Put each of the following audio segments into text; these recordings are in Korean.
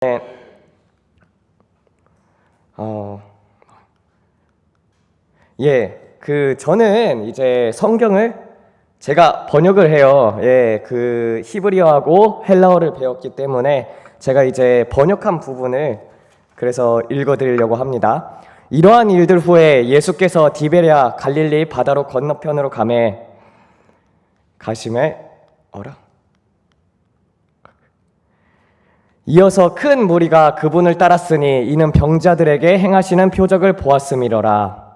네. 저는 이제 성경을 제가 번역을 해요. 히브리어하고 헬라어를 배웠기 때문에 제가 이제 번역한 부분을 그래서 읽어드리려고 합니다. 이러한 일들 후에 예수께서 디베랴 갈릴리 바다로 건너편으로 가심에 이어서 큰 무리가 그분을 따랐으니 이는 병자들에게 행하시는 표적을 보았음이로라.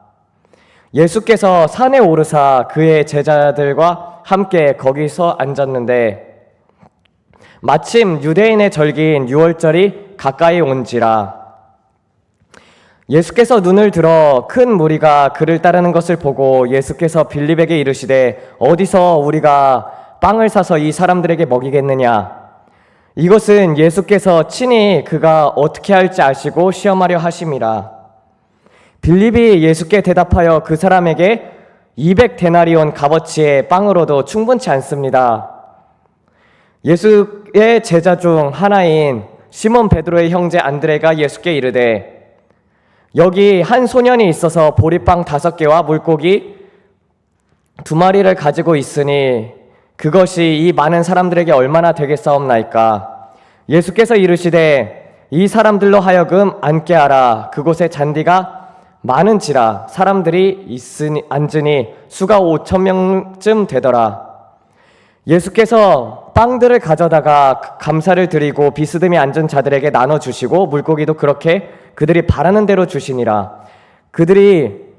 예수께서 산에 오르사 그의 제자들과 함께 거기서 앉았는데 마침 유대인의 절기인 유월절이 가까이 온지라. 예수께서 눈을 들어 큰 무리가 그를 따르는 것을 보고 예수께서 빌립에게 이르시되 어디서 우리가 빵을 사서 이 사람들에게 먹이겠느냐. 이것은 예수께서 친히 그가 어떻게 할지 아시고 시험하려 하심이라. 빌립이 예수께 대답하여 그 사람에게 200데나리온 값어치의 빵으로도 충분치 않습니다. 예수의 제자 중 하나인 시몬 베드로의 형제 안드레가 예수께 이르되 여기 한 소년이 있어서 보리빵 5개와 물고기 2마리를 가지고 있으니 그것이 이 많은 사람들에게 얼마나 되겠사옵나이까. 예수께서 이르시되 이 사람들로 하여금 앉게 하라. 그곳에 잔디가 많은지라. 사람들이 앉으니 수가 5,000명쯤 되더라. 예수께서 빵들을 가져다가 감사를 드리고 비스듬히 앉은 자들에게 나눠주시고 물고기도 그렇게 그들이 바라는 대로 주시니라. 그들이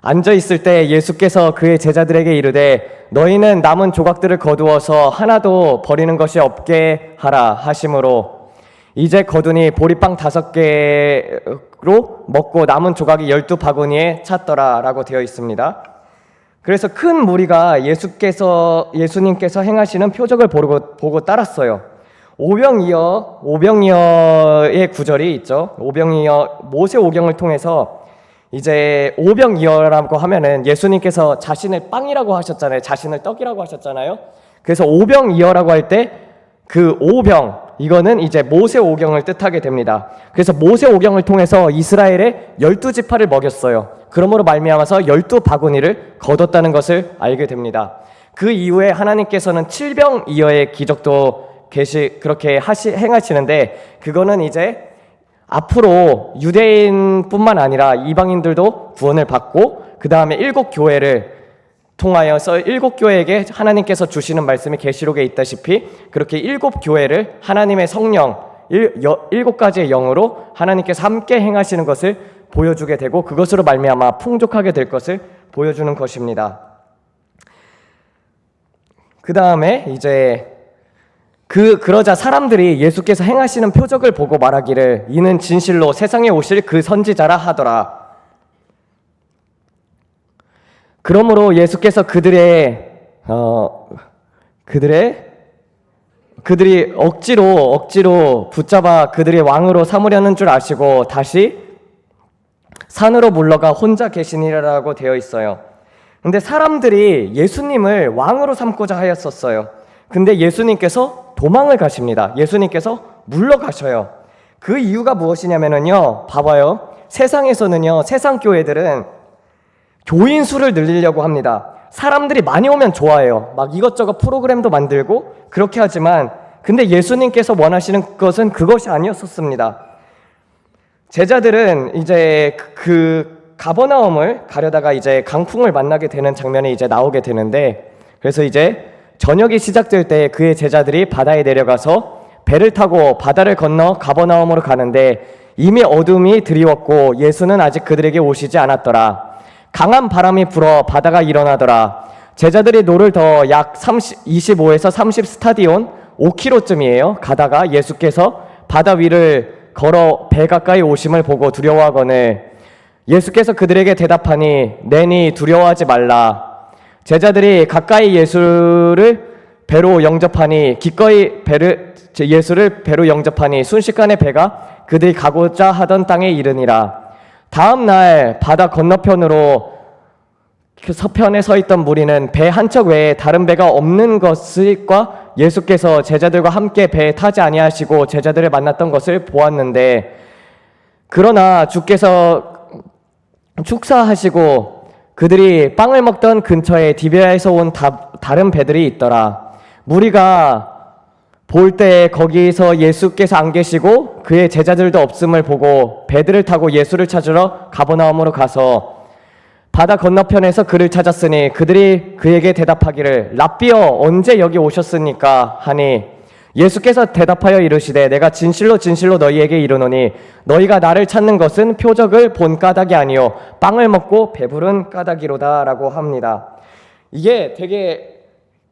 앉아있을 때 예수께서 그의 제자들에게 이르되 너희는 남은 조각들을 거두어서 하나도 버리는 것이 없게 하라 하심으로 이제 거두니 보리빵 5개로 먹고 남은 조각이 12바구니에 찼더라 라고 되어 있습니다. 그래서 큰 무리가 예수님께서 행하시는 표적을 보고 따랐어요. 오병이어의 구절이 있죠. 모세 오경을 통해서 이제 오병이어라고 하면은 예수님께서 자신을 빵이라고 하셨잖아요. 자신을 떡이라고 하셨잖아요. 그래서 오병이어라고 할 때 그 오병, 이거는 이제 모세 오경을 뜻하게 됩니다. 그래서 모세 오경을 통해서 이스라엘의 12지파를 먹였어요. 그러므로 말미암아서 12바구니를 거뒀다는 것을 알게 됩니다. 그 이후에 하나님께서는 칠병이어의 기적도 그렇게 행하시는데 그거는 이제 앞으로 유대인뿐만 아니라 이방인들도 구원을 받고 그 다음에 7교회를 통하여서 7교회에게 하나님께서 주시는 말씀이 계시록에 있다시피 그렇게 7교회를 하나님의 성령 7가지의 영으로 하나님께서 함께 행하시는 것을 보여주게 되고 그것으로 말미암아 풍족하게 될 것을 보여주는 것입니다. 그 다음에 이제 그러자 사람들이 예수께서 행하시는 표적을 보고 말하기를 이는 진실로 세상에 오실 그 선지자라 하더라. 그러므로 예수께서 그들이 억지로 붙잡아 그들의 왕으로 삼으려는 줄 아시고 다시 산으로 물러가 혼자 계시니라라고 되어 있어요. 근데 사람들이 예수님을 왕으로 삼고자 하였었어요. 근데 예수님께서 도망을 가십니다. 예수님께서 물러가셔요. 그 이유가 무엇이냐면요. 봐봐요. 세상에서는요. 세상 교회들은 교인 수를 늘리려고 합니다. 사람들이 많이 오면 좋아해요. 막 이것저것 프로그램도 만들고 그렇게 하지만 근데 예수님께서 원하시는 것은 그것이 아니었었습니다. 제자들은 이제 그 가버나움을 가려다가 이제 강풍을 만나게 되는 장면이 이제 나오게 되는데 그래서 이제 저녁이 시작될 때 그의 제자들이 바다에 내려가서 배를 타고 바다를 건너 가버나움으로 가는데 이미 어둠이 드리웠고 예수는 아직 그들에게 오시지 않았더라. 강한 바람이 불어 바다가 일어나더라. 제자들이 노를 더 약 25에서 30 스타디온 5km쯤이에요. 가다가 예수께서 바다 위를 걸어 배 가까이 오심을 보고 두려워하거늘 예수께서 그들에게 대답하니 내니 두려워하지 말라. 제자들이 가까이 예수를 배로 영접하니 예수를 배로 영접하니 순식간에 배가 그들이 가고자 하던 땅에 이르니라. 다음 날 바다 건너편으로 그 서편에 서 있던 무리는 배 한 척 외에 다른 배가 없는 것과 예수께서 제자들과 함께 배에 타지 아니하시고 제자들을 만났던 것을 보았는데, 그러나 주께서 축사하시고 그들이 빵을 먹던 근처에 디베아에서 온 다른 배들이 있더라. 무리가 볼 때 거기서 예수께서 안 계시고 그의 제자들도 없음을 보고 배들을 타고 예수를 찾으러 가버나움으로 가서 바다 건너편에서 그를 찾았으니 그들이 그에게 대답하기를 랍비여 언제 여기 오셨습니까 하니, 예수께서 대답하여 이르시되 내가 진실로 진실로 너희에게 이르노니 너희가 나를 찾는 것은 표적을 본 까닭이 아니요 빵을 먹고 배부른 까닭이로다 라고 합니다. 이게 되게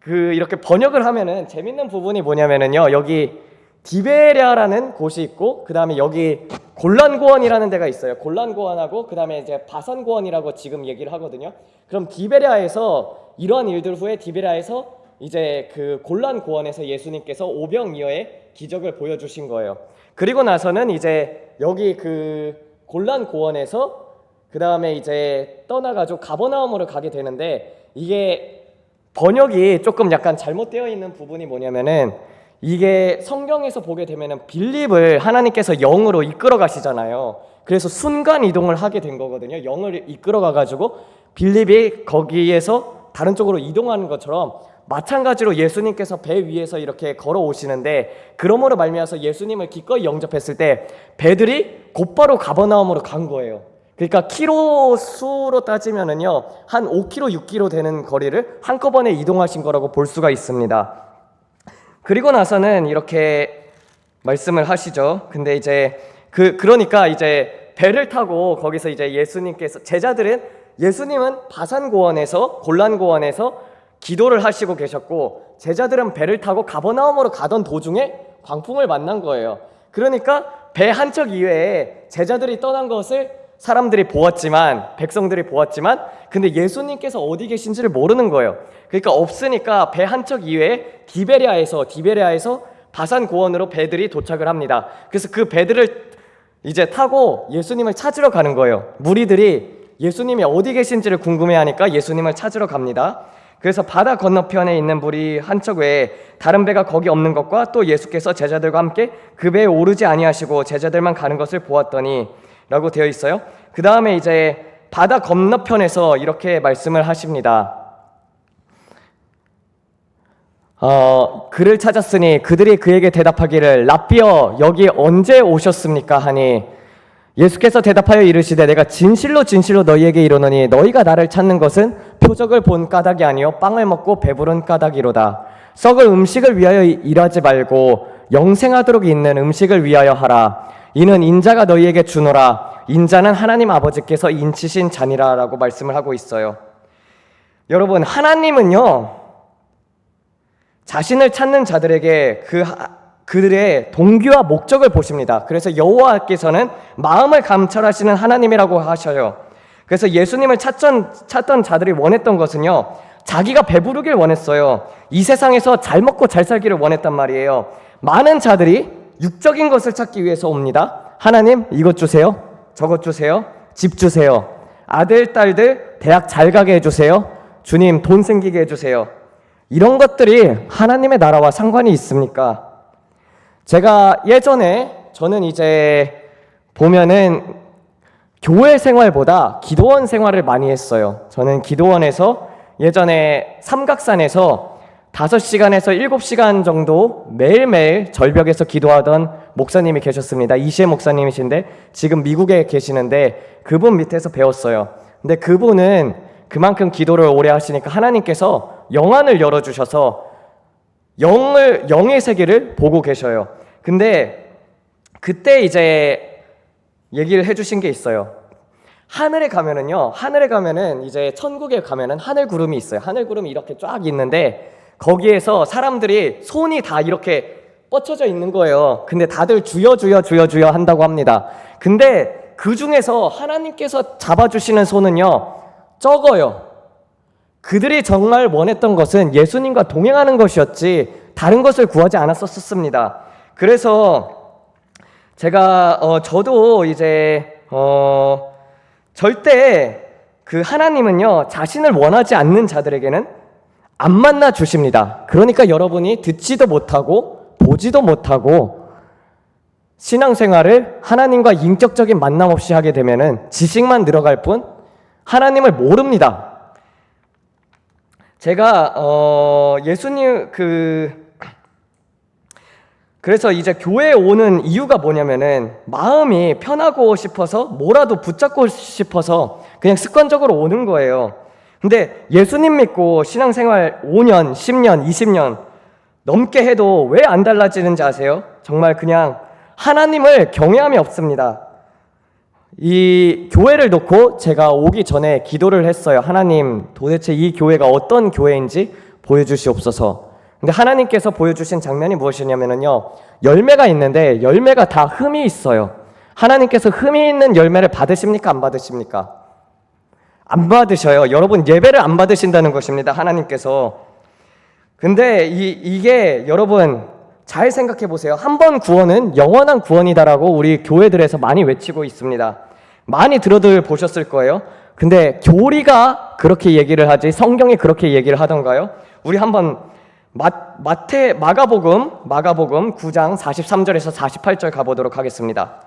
이렇게 번역을 하면은 재밌는 부분이 뭐냐면은요, 여기 디베랴라는 곳이 있고 그 다음에 여기 골란고원이라는 데가 있어요. 골란고원하고 그 다음에 이제 바산고원이라고 지금 얘기를 하거든요. 그럼 디베랴에서 이러한 일들 후에 디베랴에서 이제 그 골란고원에서 예수님께서 오병이어의 기적을 보여주신 거예요. 그리고 나서는 이제 여기 그 골란고원에서 그 다음에 이제 떠나가지고 가버나움으로 가게 되는데, 이게 번역이 조금 약간 잘못되어 있는 부분이 뭐냐면은, 이게 성경에서 보게 되면은 빌립을 하나님께서 영으로 이끌어 가시잖아요. 그래서 순간 이동을 하게 된 거거든요. 영을 이끌어 가가지고 빌립이 거기에서 다른 쪽으로 이동하는 것처럼 마찬가지로 예수님께서 배 위에서 이렇게 걸어오시는데, 그러므로 말미암아서 예수님을 기꺼이 영접했을 때 배들이 곧바로 가버나움으로 간 거예요. 그러니까 키로 수로 따지면은요 한 5km, 6km 되는 거리를 한꺼번에 이동하신 거라고 볼 수가 있습니다. 그리고 나서는 이렇게 말씀을 하시죠. 근데 이제 그러니까 이제 배를 타고 거기서 이제 예수님께서, 제자들은 예수님은 바산고원에서 골란고원에서 기도를 하시고 계셨고 제자들은 배를 타고 가버나움으로 가던 도중에 광풍을 만난 거예요. 그러니까 배 한 척 이외에 제자들이 떠난 것을 사람들이 보았지만, 백성들이 보았지만, 근데 예수님께서 어디 계신지를 모르는 거예요. 그러니까 없으니까 배 한 척 이외에 디베랴에서 바산고원으로 배들이 도착을 합니다. 그래서 그 배들을 이제 타고 예수님을 찾으러 가는 거예요. 무리들이 예수님이 어디 계신지를 궁금해하니까 예수님을 찾으러 갑니다. 그래서 바다 건너편에 있는 무리 한 척 외에 다른 배가 거기 없는 것과 또 예수께서 제자들과 함께 그 배에 오르지 아니하시고 제자들만 가는 것을 보았더니 라고 되어 있어요. 그 다음에 이제 바다 건너편에서 이렇게 말씀을 하십니다. 그를 찾았으니 그들이 그에게 대답하기를 랍비여 여기 언제 오셨습니까 하니, 예수께서 대답하여 이르시되 내가 진실로 진실로 너희에게 이르노니 너희가 나를 찾는 것은 표적을 본 까닭이 아니요 빵을 먹고 배부른 까닭이로다. 썩을 음식을 위하여 일하지 말고 영생하도록 있는 음식을 위하여 하라. 이는 인자가 너희에게 주노라. 인자는 하나님 아버지께서 인치신 자니라 라고 말씀을 하고 있어요. 여러분, 하나님은요 자신을 찾는 자들에게 그들의 동기와 목적을 보십니다. 그래서 여호와께서는 마음을 감찰하시는 하나님이라고 하셔요. 그래서 예수님을 찾던 자들이 원했던 것은요 자기가 배부르길 원했어요. 이 세상에서 잘 먹고 잘 살기를 원했단 말이에요. 많은 자들이 육적인 것을 찾기 위해서 옵니다. 하나님 이것 주세요, 저것 주세요, 집 주세요, 아들 딸들 대학 잘 가게 해주세요, 주님 돈 생기게 해주세요. 이런 것들이 하나님의 나라와 상관이 있습니까? 제가 예전에 저는 이제 보면은 교회 생활보다 기도원 생활을 많이 했어요. 저는 기도원에서 예전에 삼각산에서 5시간에서 7시간 정도 매일매일 절벽에서 기도하던 목사님이 계셨습니다. 이시혜 목사님이신데 지금 미국에 계시는데 그분 밑에서 배웠어요. 근데 그분은 그만큼 기도를 오래 하시니까 하나님께서 영안을 열어주셔서 영의 세계를 보고 계셔요. 근데 그때 이제 얘기를 해주신 게 있어요. 하늘에 가면은 이제 천국에 가면은 하늘 구름이 있어요. 하늘 구름이 이렇게 쫙 있는데 거기에서 사람들이 손이 다 이렇게 뻗쳐져 있는 거예요. 근데 다들 주여 주여 주여 주여 한다고 합니다. 근데 그 중에서 하나님께서 잡아주시는 손은요 적어요. 그들이 정말 원했던 것은 예수님과 동행하는 것이었지 다른 것을 구하지 않았었습니다. 그래서 제가 저도 이제 절대 그 하나님은요, 자신을 원하지 않는 자들에게는 안 만나 주십니다. 그러니까 여러분이 듣지도 못하고 보지도 못하고 신앙생활을 하나님과 인격적인 만남 없이 하게 되면은 지식만 늘어갈 뿐 하나님을 모릅니다. 제가 예수님 그래서 이제 교회에 오는 이유가 뭐냐면은 마음이 편하고 싶어서 뭐라도 붙잡고 싶어서 그냥 습관적으로 오는 거예요. 근데 예수님 믿고 신앙생활 5년, 10년, 20년 넘게 해도 왜 안 달라지는지 아세요? 정말 그냥 하나님을 경외함이 없습니다. 이 교회를 놓고 제가 오기 전에 기도를 했어요. 하나님, 도대체 이 교회가 어떤 교회인지 보여주시옵소서. 근데 하나님께서 보여주신 장면이 무엇이냐면요, 열매가 있는데 열매가 다 흠이 있어요. 하나님께서 흠이 있는 열매를 받으십니까? 안 받으십니까? 안 받으셔요. 여러분, 예배를 안 받으신다는 것입니다, 하나님께서. 근데 이게 여러분 잘 생각해 보세요. 한 번 구원은 영원한 구원이다라고 우리 교회들에서 많이 외치고 있습니다. 많이 들어보셨을 거예요. 근데 교리가 그렇게 얘기를 하지 성경이 그렇게 얘기를 하던가요? 우리 한번 마가복음 9장 43절에서 48절 가보도록 하겠습니다.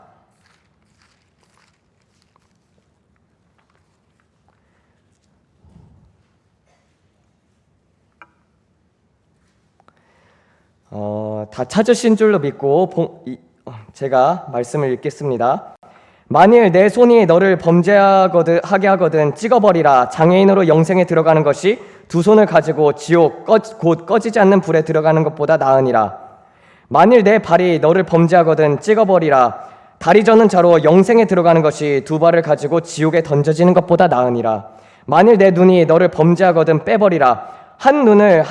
다 찾으신 줄로 믿고 제가 말씀을 읽겠습니다. 만일 내 손이 너를 범죄하게 하거든 찍어버리라. 장애인으로 영생에 들어가는 것이 두 손을 가지고 지옥 곧 꺼지지 않는 불에 들어가는 것보다 나으니라. 만일 내 발이 너를 범죄하거든 찍어버리라. 다리 저는 자로 영생에 들어가는 것이 두 발을 가지고 지옥에 던져지는 것보다 나으니라. 만일 내 눈이 너를 범죄하거든 빼버리라. 한 눈을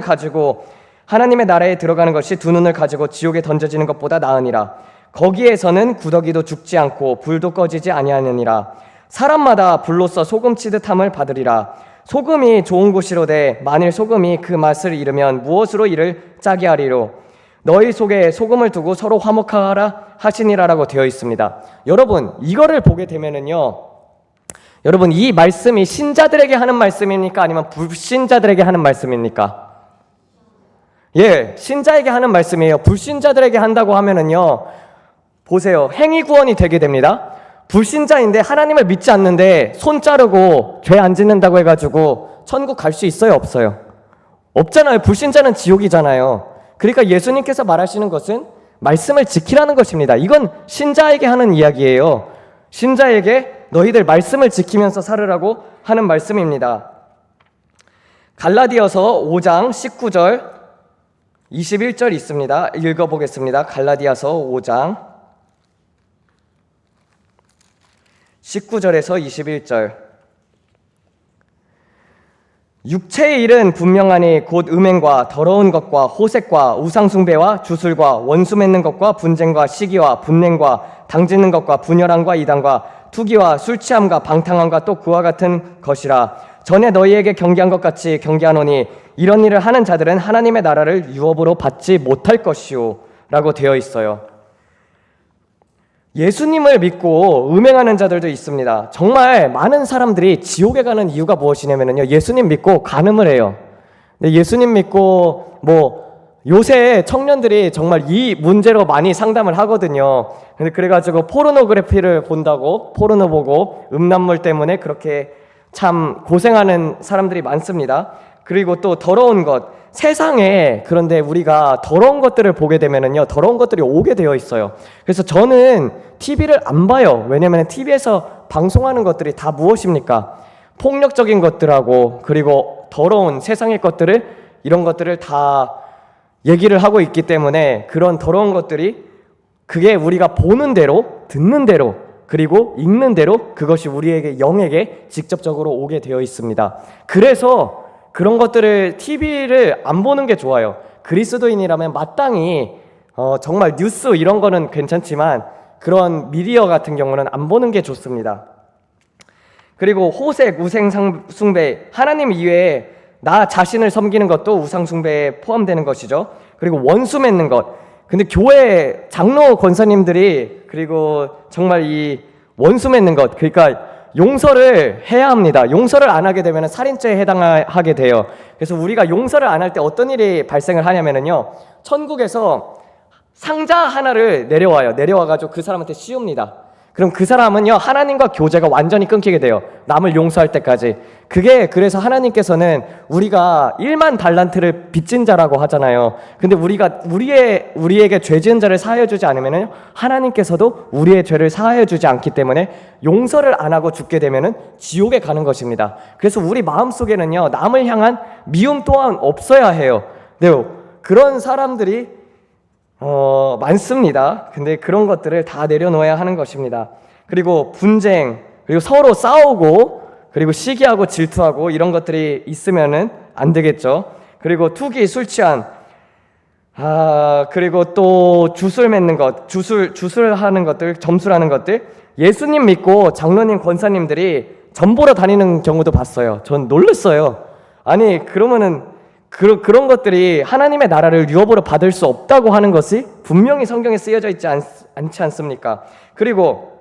가지고 하나님의 나라에 들어가는 것이 두 눈을 가지고 지옥에 던져지는 것보다 나으니라. 거기에서는 구더기도 죽지 않고 불도 꺼지지 아니하느니라. 사람마다 불로써 소금 치듯함을 받으리라. 소금이 좋은 곳이로되 만일 소금이 그 맛을 잃으면 무엇으로 이를 짜게 하리로. 너희 속에 소금을 두고 서로 화목하라 하시니라라고 되어 있습니다. 여러분, 이거를 보게 되면은요, 여러분, 이 말씀이 신자들에게 하는 말씀입니까? 아니면 불신자들에게 하는 말씀입니까? 예, 신자에게 하는 말씀이에요. 불신자들에게 한다고 하면은요, 보세요. 행위 구원이 되게 됩니다. 불신자인데 하나님을 믿지 않는데 손 자르고 죄 안 짓는다고 해가지고 천국 갈 수 있어요? 없어요? 없잖아요. 불신자는 지옥이잖아요. 그러니까 예수님께서 말하시는 것은 말씀을 지키라는 것입니다. 이건 신자에게 하는 이야기예요. 신자에게 너희들 말씀을 지키면서 살으라고 하는 말씀입니다. 갈라디아서 5장 19절 21절 있습니다. 읽어보겠습니다. 갈라디아서 5장 19절에서 21절. 육체의 일은 분명하니 곧 음행과 더러운 것과 호색과 우상숭배와 주술과 원수 맺는 것과 분쟁과 시기와 분냉과 당짓는 것과 분열함과 이단과 투기와 술취함과 방탕함과 또 그와 같은 것이라. 전에 너희에게 경계한 것 같이 경계하노니 이런 일을 하는 자들은 하나님의 나라를 유업으로 받지 못할 것이오 라고 되어 있어요. 예수님을 믿고 음행하는 자들도 있습니다. 정말 많은 사람들이 지옥에 가는 이유가 무엇이냐면요, 예수님 믿고 간음을 해요. 근데 예수님 믿고 요새 청년들이 정말 이 문제로 많이 상담을 하거든요. 근데 그래가지고 포르노그래피를 본다고 포르노 보고 음란물 때문에 그렇게 참 고생하는 사람들이 많습니다. 그리고 또 더러운 것, 세상에, 그런데 우리가 더러운 것들을 보게 되면은요, 더러운 것들이 오게 되어 있어요. 그래서 저는 TV를 안 봐요. 왜냐면 TV에서 방송하는 것들이 다 무엇입니까? 폭력적인 것들하고 그리고 더러운 세상의 것들을, 이런 것들을 다 얘기를 하고 있기 때문에 그런 더러운 것들이, 그게 우리가 보는 대로, 듣는 대로, 그리고 읽는 대로 그것이 우리에게, 영에게 직접적으로 오게 되어 있습니다. 그래서 그런 것들을, TV를 안 보는 게 좋아요. 그리스도인이라면 마땅히 정말 뉴스 이런 거는 괜찮지만 그런 미디어 같은 경우는 안 보는 게 좋습니다. 그리고 호색, 우상숭배, 하나님 이외에 나 자신을 섬기는 것도 우상숭배에 포함되는 것이죠. 그리고 원수 맺는 것. 근데 교회 장로 권사님들이, 그리고 정말 이 원수 맺는 것, 그러니까 용서를 해야 합니다. 용서를 안 하게 되면 살인죄에 해당하게 돼요. 그래서 우리가 용서를 안 할 때 어떤 일이 발생을 하냐면요, 천국에서 상자 하나를 내려와가지고 그 사람한테 씌웁니다. 그럼 그 사람은요, 하나님과 교제가 완전히 끊기게 돼요. 남을 용서할 때까지. 그게 그래서 하나님께서는 우리가 1만 달란트를 빚진 자라고 하잖아요. 근데 우리가 우리에게 죄 지은 자를 사하여 주지 않으면은 하나님께서도 우리의 죄를 사하여 주지 않기 때문에 용서를 안 하고 죽게 되면은 지옥에 가는 것입니다. 그래서 우리 마음속에는요, 남을 향한 미움 또한 없어야 해요. 네, 그런 사람들이 많습니다. 근데 그런 것들을 다 내려놓아야 하는 것입니다. 그리고 분쟁, 그리고 서로 싸우고, 그리고 시기하고 질투하고 이런 것들이 있으면은 안 되겠죠. 그리고 투기, 술 취한, 그리고 또 주술 맺는 것, 주술하는 것들, 점술하는 것들. 예수님 믿고 장로님, 권사님들이 점 보러 다니는 경우도 봤어요. 전 놀랐어요. 아니, 그러면은 그런 것들이 하나님의 나라를 유업으로 받을 수 없다고 하는 것이 분명히 성경에 쓰여져 있지 않지 않습니까? 그리고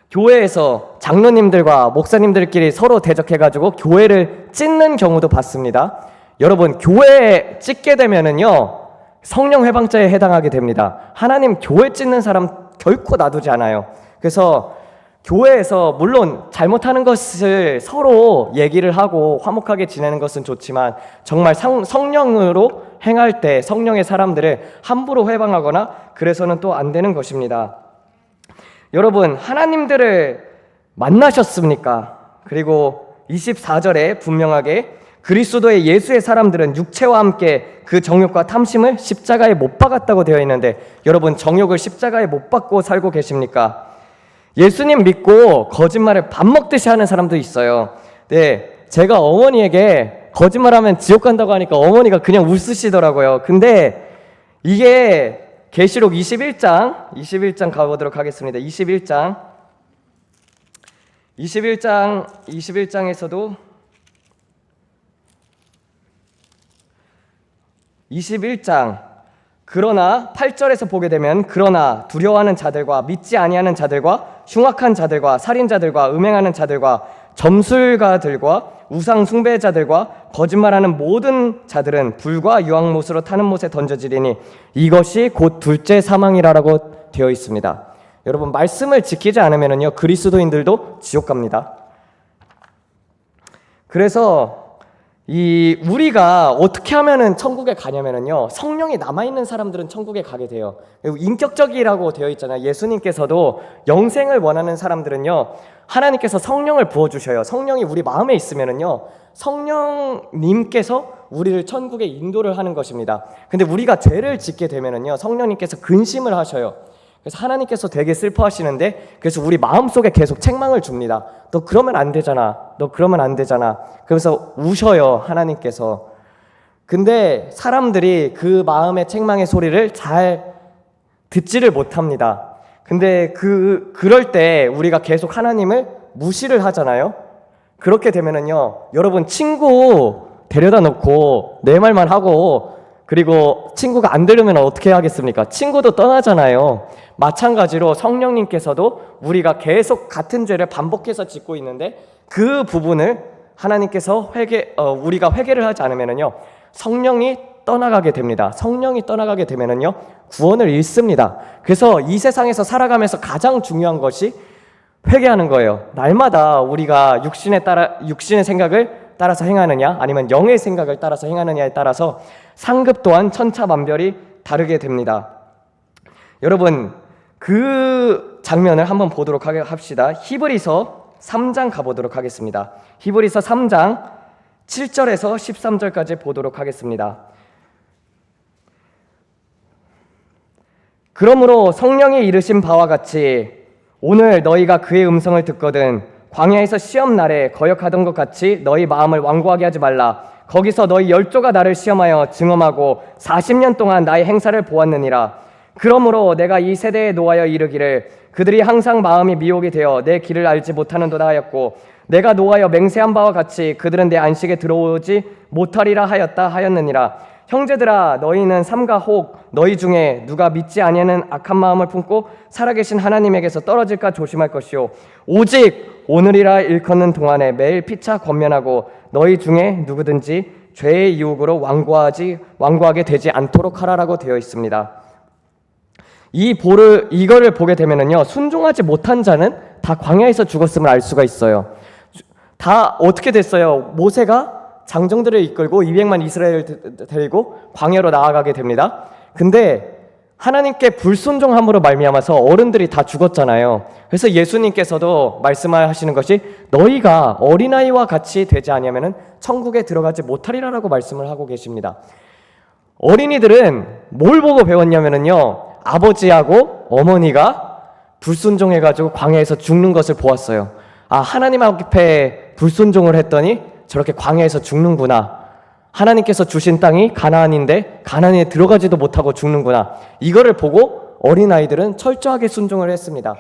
교회에서 장로님들과 목사님들끼리 서로 대적해가지고 교회를 찢는 경우도 봤습니다. 여러분, 교회에 찢게 되면은요, 성령 회방죄에 해당하게 됩니다. 하나님 교회 찢는 사람 결코 놔두지 않아요. 그래서 교회에서 물론 잘못하는 것을 서로 얘기를 하고 화목하게 지내는 것은 좋지만 정말 성령으로 행할 때 성령의 사람들을 함부로 회방하거나 그래서는 또 안 되는 것입니다. 여러분, 하나님들을 만나셨습니까? 그리고 24절에 분명하게 그리스도의 예수의 사람들은 육체와 함께 그 정욕과 탐심을 십자가에 못 박았다고 되어 있는데, 여러분, 정욕을 십자가에 못 박고 살고 계십니까? 예수님 믿고 거짓말을 밥 먹듯이 하는 사람도 있어요. 네, 제가 어머니에게 거짓말하면 지옥 간다고 하니까 어머니가 그냥 웃으시더라고요. 근데 이게 계시록 21장 가보도록 하겠습니다. 21장에서도 21장 그러나 8절에서 보게 되면, 그러나 두려워하는 자들과 믿지 아니하는 자들과 흉악한 자들과 살인자들과 음행하는 자들과 점술가들과 우상 숭배자들과 거짓말하는 모든 자들은 불과 유황못으로 타는 못에 던져지리니 이것이 곧 둘째 사망이라고 되어 있습니다. 여러분, 말씀을 지키지 않으면요, 그리스도인들도 지옥 갑니다. 그래서 우리가 어떻게 하면은 천국에 가냐면요, 성령이 남아있는 사람들은 천국에 가게 돼요. 인격적이라고 되어 있잖아요. 예수님께서도 영생을 원하는 사람들은요, 하나님께서 성령을 부어주셔요. 성령이 우리 마음에 있으면은요, 성령님께서 우리를 천국에 인도를 하는 것입니다. 근데 우리가 죄를 짓게 되면은요, 성령님께서 근심을 하셔요. 그래서 하나님께서 되게 슬퍼하시는데, 그래서 우리 마음속에 계속 책망을 줍니다. 너 그러면 안 되잖아. 너 그러면 안 되잖아. 그래서 우셔요, 하나님께서. 근데 사람들이 그 마음의 책망의 소리를 잘 듣지를 못합니다. 근데 그럴 때 우리가 계속 하나님을 무시를 하잖아요. 그렇게 되면은요, 여러분, 친구 데려다 놓고 내 말만 하고, 그리고 친구가 안 들으면 어떻게 하겠습니까? 친구도 떠나잖아요. 마찬가지로 성령님께서도 우리가 계속 같은 죄를 반복해서 짓고 있는데 그 부분을 하나님께서 우리가 회개를 하지 않으면은요, 성령이 떠나가게 됩니다. 성령이 떠나가게 되면은요, 구원을 잃습니다. 그래서 이 세상에서 살아가면서 가장 중요한 것이 회개하는 거예요. 날마다 우리가 육신의 생각을 따라서 행하느냐, 아니면 영의 생각을 따라서 행하느냐에 따라서 상급 또한 천차만별이 다르게 됩니다. 여러분, 그 장면을 한번 보도록 합시다. 히브리서 3장 가보도록 하겠습니다. 히브리서 3장 7절에서 13절까지 보도록 하겠습니다. 그러므로 성령이 이르신 바와 같이 오늘 너희가 그의 음성을 듣거든 광야에서 시험 날에 거역하던 것 같이 너희 마음을 완고하게 하지 말라. 거기서 너희 열조가 나를 시험하여 증험하고 40년 동안 나의 행사를 보았느니라. 그러므로 내가 이 세대에 노하여 이르기를 그들이 항상 마음이 미혹이 되어 내 길을 알지 못하는도다 하였고, 내가 노하여 맹세한 바와 같이 그들은 내 안식에 들어오지 못하리라 하였느니라. 형제들아 너희는 삼가 혹 너희 중에 누가 믿지 아니하는 악한 마음을 품고 살아계신 하나님에게서 떨어질까 조심할 것이요 오직 오늘이라 일컫는 동안에 매일 피차 권면하고 너희 중에 누구든지 죄의 유혹으로 완고하게 되지 않도록 하라라고 되어 있습니다. 이거를 보게 되면은요, 순종하지 못한 자는 다 광야에서 죽었음을 알 수가 있어요. 다 어떻게 됐어요? 모세가 장정들을 이끌고 200만 이스라엘을 데리고 광야로 나아가게 됩니다. 근데 하나님께 불순종함으로 말미암아서 어른들이 다 죽었잖아요. 그래서 예수님께서도 말씀하시는 것이 너희가 어린아이와 같이 되지 아니하면은 천국에 들어가지 못하리라라고 말씀을 하고 계십니다. 어린이들은 뭘 보고 배웠냐면요, 아버지하고 어머니가 불순종해가지고 광야에서 죽는 것을 보았어요. 아, 하나님 앞에 불순종을 했더니 저렇게 광야에서 죽는구나. 하나님께서 주신 땅이 가나안인데 가나안에 들어가지도 못하고 죽는구나. 이거를 보고 어린아이들은 철저하게 순종을 했습니다.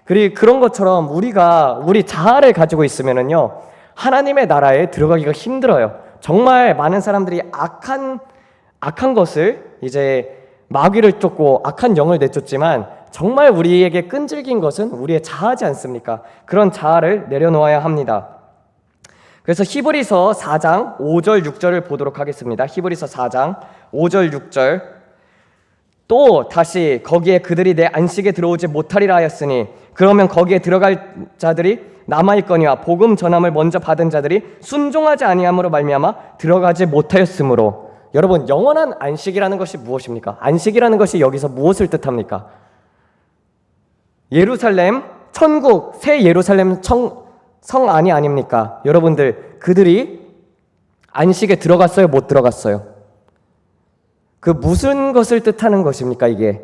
그리고 그런 것처럼 우리 자아를 가지고 있으면은요, 하나님의 나라에 들어가기가 힘들어요. 정말 많은 사람들이 악한 것을 이제 마귀를 쫓고 악한 영을 내쫓지만 정말 우리에게 끈질긴 것은 우리의 자아지 않습니까? 그런 자아를 내려놓아야 합니다. 그래서 히브리서 4장 5절 6절을 보도록 하겠습니다. 히브리서 4장 5절 6절 또 다시 거기에 그들이 내 안식에 들어오지 못하리라 하였으니 그러면 거기에 들어갈 자들이 남아있거니와 복음 전함을 먼저 받은 자들이 순종하지 아니함으로 말미암아 들어가지 못하였으므로. 여러분, 영원한 안식이라는 것이 무엇입니까? 안식이라는 것이 여기서 무엇을 뜻합니까? 예루살렘, 천국, 새 예루살렘 성 안이 아닙니까? 여러분들, 그들이 안식에 들어갔어요? 못 들어갔어요? 그 무슨 것을 뜻하는 것입니까, 이게?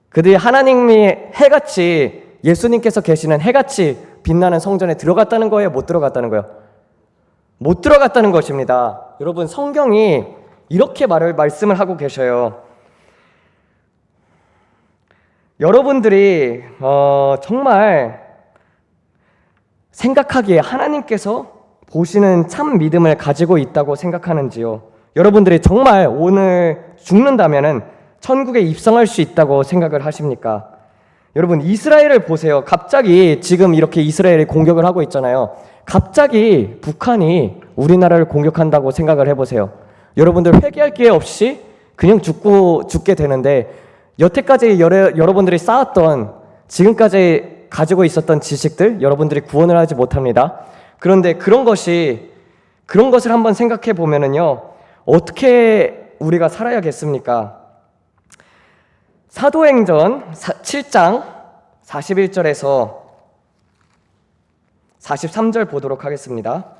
그들이 하나님이 해같이, 예수님께서 계시는 해같이 빛나는 성전에 들어갔다는 거예요? 못 들어갔다는 거예요? 못 들어갔다는 것입니다. 여러분, 성경이 이렇게 말씀을 하고 계셔요. 여러분들이 정말 생각하기에 하나님께서 보시는 참 믿음을 가지고 있다고 생각하는지요? 여러분들이 정말 오늘 죽는다면은 천국에 입성할 수 있다고 생각을 하십니까? 여러분, 이스라엘을 보세요. 갑자기 지금 이렇게 이스라엘이 공격을 하고 있잖아요. 갑자기 북한이 우리나라를 공격한다고 생각을 해보세요. 여러분들 회개할 기회 없이 그냥 죽게 되는데, 여태까지 여러분들이 쌓았던, 지금까지 가지고 있었던 지식들 여러분들이 구원을 하지 못합니다. 그런데 그런 것을 한번 생각해 보면은요, 어떻게 우리가 살아야겠습니까? 사도행전 7장 41절에서 43절 보도록 하겠습니다.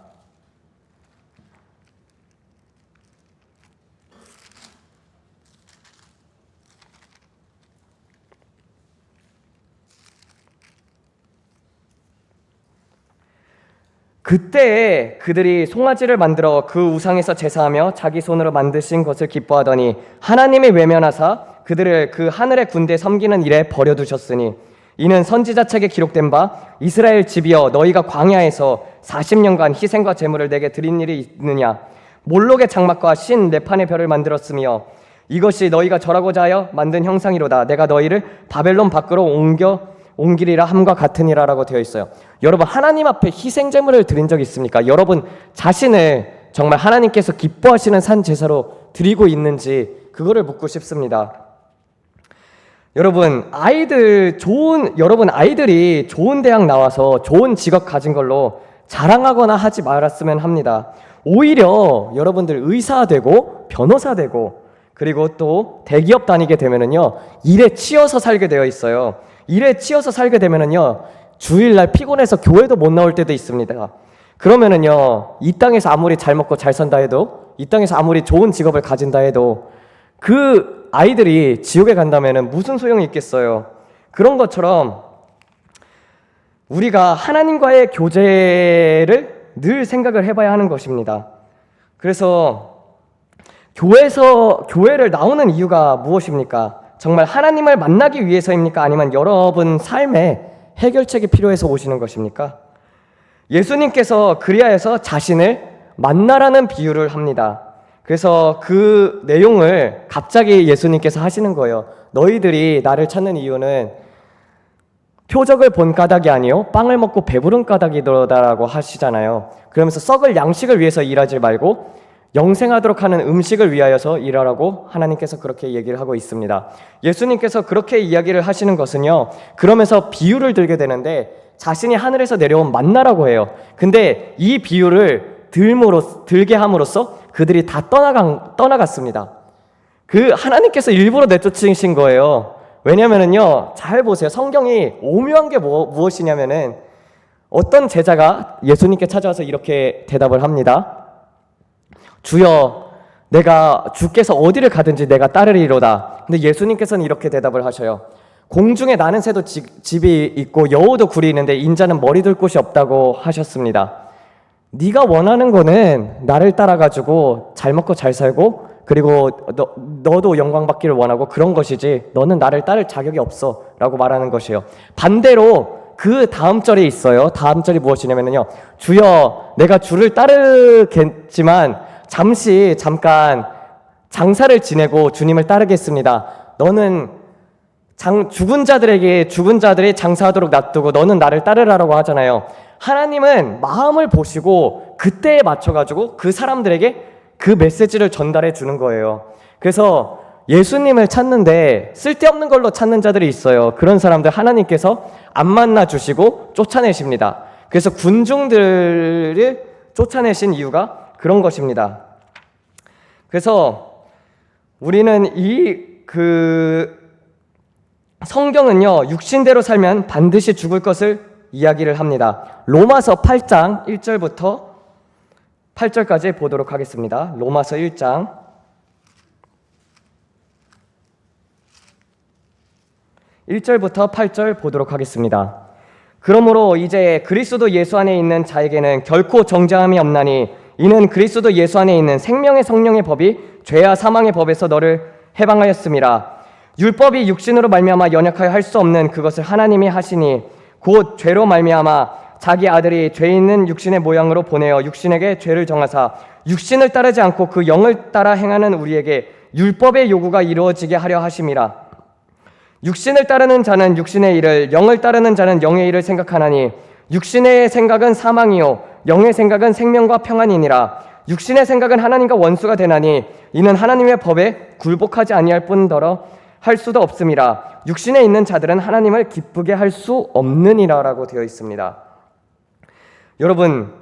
그때에 그들이 송아지를 만들어 그 우상에서 제사하며 자기 손으로 만드신 것을 기뻐하더니 하나님이 외면하사 그들을 그 하늘의 군대 섬기는 일에 버려두셨으니 이는 선지자 책에 기록된 바 이스라엘 집이여 너희가 광야에서 40년간 희생과 제물을 내게 드린 일이 있느냐 몰록의 장막과 신 네판의 별을 만들었으며 이것이 너희가 절하고자 하여 만든 형상이로다 내가 너희를 바벨론 밖으로 옮기리라 함과 같으니라라고 되어 있어요. 여러분, 하나님 앞에 희생 제물을 드린 적 있습니까? 여러분 자신을 정말 하나님께서 기뻐하시는 산 제사로 드리고 있는지 그거를 묻고 싶습니다. 여러분, 아이들이 좋은 대학 나와서 좋은 직업 가진 걸로 자랑하거나 하지 말았으면 합니다. 오히려 여러분들 의사 되고 변호사 되고 그리고 또 대기업 다니게 되면은요, 일에 치여서 살게 되어 있어요. 일에 치여서 살게 되면은요, 주일날 피곤해서 교회도 못 나올 때도 있습니다. 그러면은요, 이 땅에서 아무리 잘 먹고 잘 산다 해도, 이 땅에서 아무리 좋은 직업을 가진다 해도 그 아이들이 지옥에 간다면은 무슨 소용이 있겠어요? 그런 것처럼 우리가 하나님과의 교제를 늘 생각을 해봐야 하는 것입니다. 그래서 교회를 나오는 이유가 무엇입니까? 정말 하나님을 만나기 위해서입니까? 아니면 여러분 삶에 해결책이 필요해서 오시는 것입니까? 예수님께서 그리하여서 자신을 만나라는 비유를 합니다. 그래서 그 내용을 갑자기 예수님께서 하시는 거예요. 너희들이 나를 찾는 이유는 표적을 본 까닭이 아니요 빵을 먹고 배부른 까닭이더라라고 하시잖아요. 그러면서 썩을 양식을 위해서 일하지 말고 영생하도록 하는 음식을 위하여서 일하라고 하나님께서 그렇게 얘기를 하고 있습니다. 예수님께서 그렇게 이야기를 하시는 것은요, 그러면서 비유를 들게 되는데 자신이 하늘에서 내려온 만나라고 해요. 근데 이 비유를 들게 함으로써 그들이 다 떠나갔습니다. 그 하나님께서 일부러 내쫓으신 거예요. 왜냐면은요, 잘 보세요. 성경이 오묘한 게 무엇이냐면은 어떤 제자가 예수님께 찾아와서 이렇게 대답을 합니다. 주여, 주께서 어디를 가든지 내가 따르리로다. 근데 예수님께서는 이렇게 대답을 하셔요. 공중에 나는 새도 집이 있고 여우도 굴이 있는데 인자는 머리 둘 곳이 없다고 하셨습니다. 네가 원하는 거는 나를 따라가지고 잘 먹고 잘 살고 그리고 너도 영광 받기를 원하고 그런 것이지 너는 나를 따를 자격이 없어 라고 말하는 것이에요. 반대로 그 다음 절에 있어요. 다음 절이 무엇이냐면요, 주여, 내가 주를 따르겠지만 잠깐 장사를 지내고 주님을 따르겠습니다. 너는 죽은 자들이 장사하도록 놔두고 너는 나를 따르라고 하잖아요. 하나님은 마음을 보시고 그때에 맞춰가지고 그 사람들에게 그 메시지를 전달해 주는 거예요. 그래서 예수님을 찾는데 쓸데없는 걸로 찾는 자들이 있어요. 그런 사람들 하나님께서 안 만나 주시고 쫓아내십니다. 그래서 군중들을 쫓아내신 이유가 그런 것입니다. 그래서 우리는 성경은요, 육신대로 살면 반드시 죽을 것을 이야기를 합니다. 로마서 8장 1절부터 8절까지 보도록 하겠습니다. 로마서 1장 1절부터 8절 보도록 하겠습니다. 그러므로 이제 그리스도 예수 안에 있는 자에게는 결코 정죄함이 없나니 이는 그리스도 예수 안에 있는 생명의 성령의 법이 죄와 사망의 법에서 너를 해방하였음이라. 율법이 육신으로 말미암아 연약하여 할 수 없는 그것을 하나님이 하시니 곧 죄로 말미암아 자기 아들이 죄 있는 육신의 모양으로 보내어 육신에게 죄를 정하사 육신을 따르지 않고 그 영을 따라 행하는 우리에게 율법의 요구가 이루어지게 하려 하심이라. 육신을 따르는 자는 육신의 일을, 영을 따르는 자는 영의 일을 생각하나니 육신의 생각은 사망이요 영의 생각은 생명과 평안이니라. 육신의 생각은 하나님과 원수가 되나니 이는 하나님의 법에 굴복하지 아니할 뿐더러 할 수도 없음이라. 육신에 있는 자들은 하나님을 기쁘게 할 수 없느니라라고 되어 있습니다. 여러분,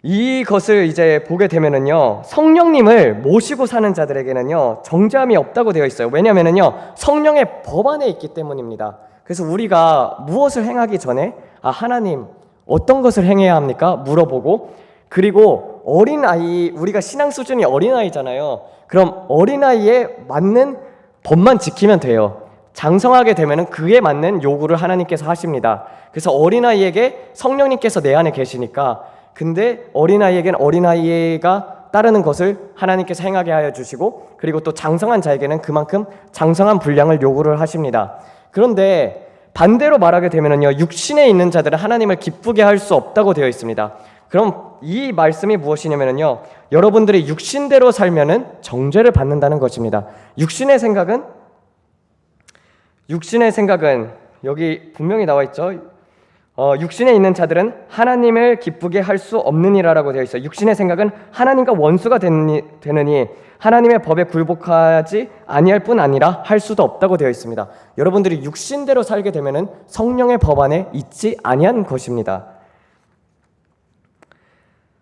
이것을 이제 보게 되면은요, 성령님을 모시고 사는 자들에게는요 정죄함이 없다고 되어 있어요. 왜냐면은요 성령의 법 안에 있기 때문입니다. 그래서 우리가 무엇을 행하기 전에 하나님 어떤 것을 행해야 합니까? 물어보고, 그리고 어린아이, 우리가 신앙 수준이 어린아이잖아요. 그럼 어린아이에 맞는 법만 지키면 돼요. 장성하게 되면은 그에 맞는 요구를 하나님께서 하십니다. 그래서 어린아이에게 성령님께서 내 안에 계시니까, 근데 어린아이에게는 어린아이가 따르는 것을 하나님께서 행하게 하여 주시고, 그리고 또 장성한 자에게는 그만큼 장성한 분량을 요구를 하십니다. 그런데 반대로 말하게 되면은요, 육신에 있는 자들은 하나님을 기쁘게 할 수 없다고 되어 있습니다. 그럼 이 말씀이 무엇이냐면요, 여러분들이 육신대로 살면은 정죄를 받는다는 것입니다. 육신의 생각은 여기 분명히 나와 있죠. 육신에 있는 자들은 하나님을 기쁘게 할 수 없느니라라고 되어 있어요. 육신의 생각은 하나님과 원수가 되느니 하나님의 법에 굴복하지 아니할 뿐 아니라 할 수도 없다고 되어 있습니다. 여러분들이 육신대로 살게 되면은 성령의 법 안에 있지 아니한 것입니다.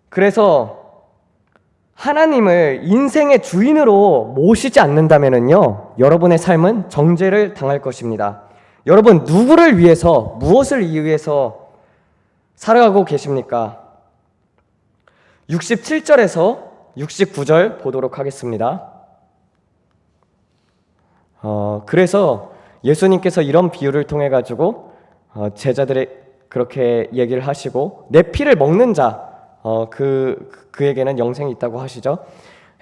그래서 하나님을 인생의 주인으로 모시지 않는다면은요, 여러분의 삶은 정죄를 당할 것입니다. 여러분, 누구를 위해서, 무엇을 위해서 살아가고 계십니까? 67절에서 69절 보도록 하겠습니다. 그래서 예수님께서 이런 비유를 통해 가지고 제자들의 그렇게 얘기를 하시고, 내 피를 먹는 자, 그에게는 영생이 있다고 하시죠.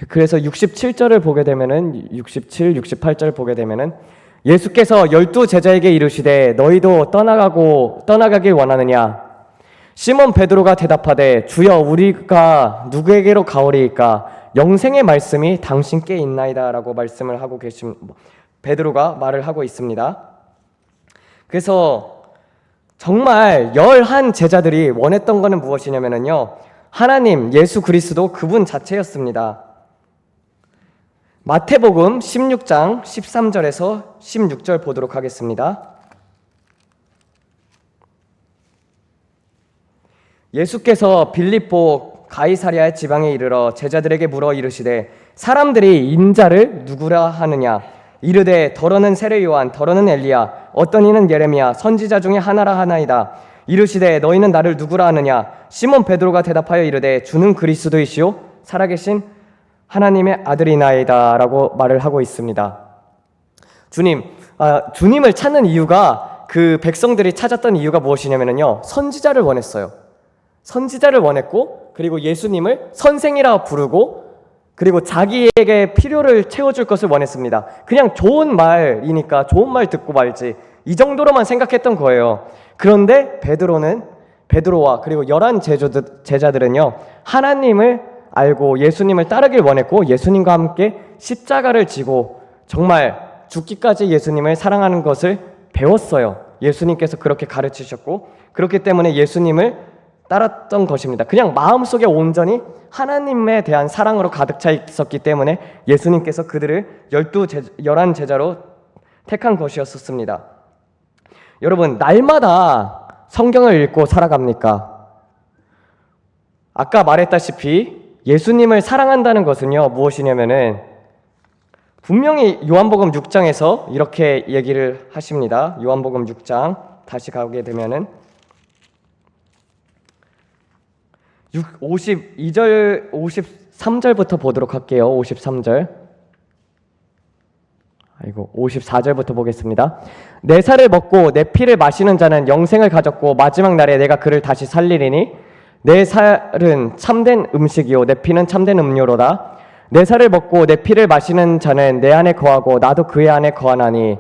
그래서 67절을 보게 되면은 67, 68절 보게 되면은 예수께서 12 제자에게 이르시되 너희도 떠나가길 원하느냐? 시몬 베드로가 대답하되 주여, 우리가 누구에게로 가오리이까? 영생의 말씀이 당신께 있나이다 라고 말씀을 하고 베드로가 말을 하고 있습니다. 그래서 정말 11 제자들이 원했던 것은 무엇이냐면요, 하나님, 예수 그리스도 그분 자체였습니다. 마태복음 16장 13절에서 16절 보도록 하겠습니다. 예수께서 빌립보 가이사랴의 지방에 이르러 제자들에게 물어 이르시되 사람들이 인자를 누구라 하느냐? 이르되 더러는 세례 요한, 더러는 엘리야, 어떤 이는 예레미야, 선지자 중에 하나라 하나이다. 이르시되 너희는 나를 누구라 하느냐? 시몬 베드로가 대답하여 이르되 주는 그리스도이시요 살아계신 하나님의 아들이나이다 라고 말을 하고 있습니다. 주님을 찾는 이유가, 그 백성들이 찾았던 이유가 무엇이냐면요, 선지자를 원했어요. 선지자를 원했고, 그리고 예수님을 선생이라 부르고, 그리고 자기에게 필요를 채워줄 것을 원했습니다. 그냥 좋은 말이니까 좋은 말 듣고 말지, 이 정도로만 생각했던 거예요. 그런데 베드로와 그리고 11 제자들은요, 하나님을 알고 예수님을 따르길 원했고, 예수님과 함께 십자가를 지고 정말 죽기까지 예수님을 사랑하는 것을 배웠어요. 예수님께서 그렇게 가르치셨고, 그렇기 때문에 예수님을 따랐던 것입니다. 그냥 마음속에 온전히 하나님에 대한 사랑으로 가득 차 있었기 때문에 예수님께서 그들을 11 제자로 택한 것이었습니다. 여러분, 날마다 성경을 읽고 살아갑니까? 아까 말했다시피 예수님을 사랑한다는 것은요, 무엇이냐면은 분명히 요한복음 6장에서 이렇게 얘기를 하십니다. 요한복음 6장 다시 가게 되면은 52절, 53절부터 보도록 할게요. 53절. 54절부터 보겠습니다. 내 살을 먹고 내 피를 마시는 자는 영생을 가졌고 마지막 날에 내가 그를 다시 살리리니 내 살은 참된 음식이요 내 피는 참된 음료로다. 내 살을 먹고 내 피를 마시는 자는 내 안에 거하고 나도 그의 안에 거하나니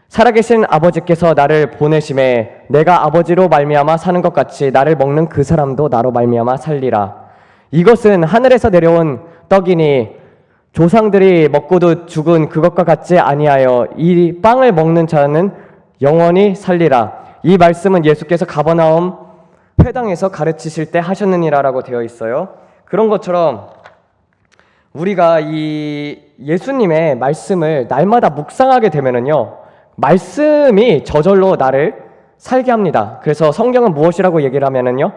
살아계신 아버지께서 나를 보내심에 내가 아버지로 말미암아 사는 것 같이 나를 먹는 그 사람도 나로 말미암아 살리라. 이것은 하늘에서 내려온 떡이니 조상들이 먹고도 죽은 그것과 같지 아니하여 이 빵을 먹는 자는 영원히 살리라. 이 말씀은 예수께서 가버나움 회당에서 가르치실 때 하셨느니라라고 되어 있어요. 그런 것처럼 우리가 이 예수님의 말씀을 날마다 묵상하게 되면은요, 말씀이 저절로 나를 살게 합니다. 그래서 성경은 무엇이라고 얘기를 하면은요,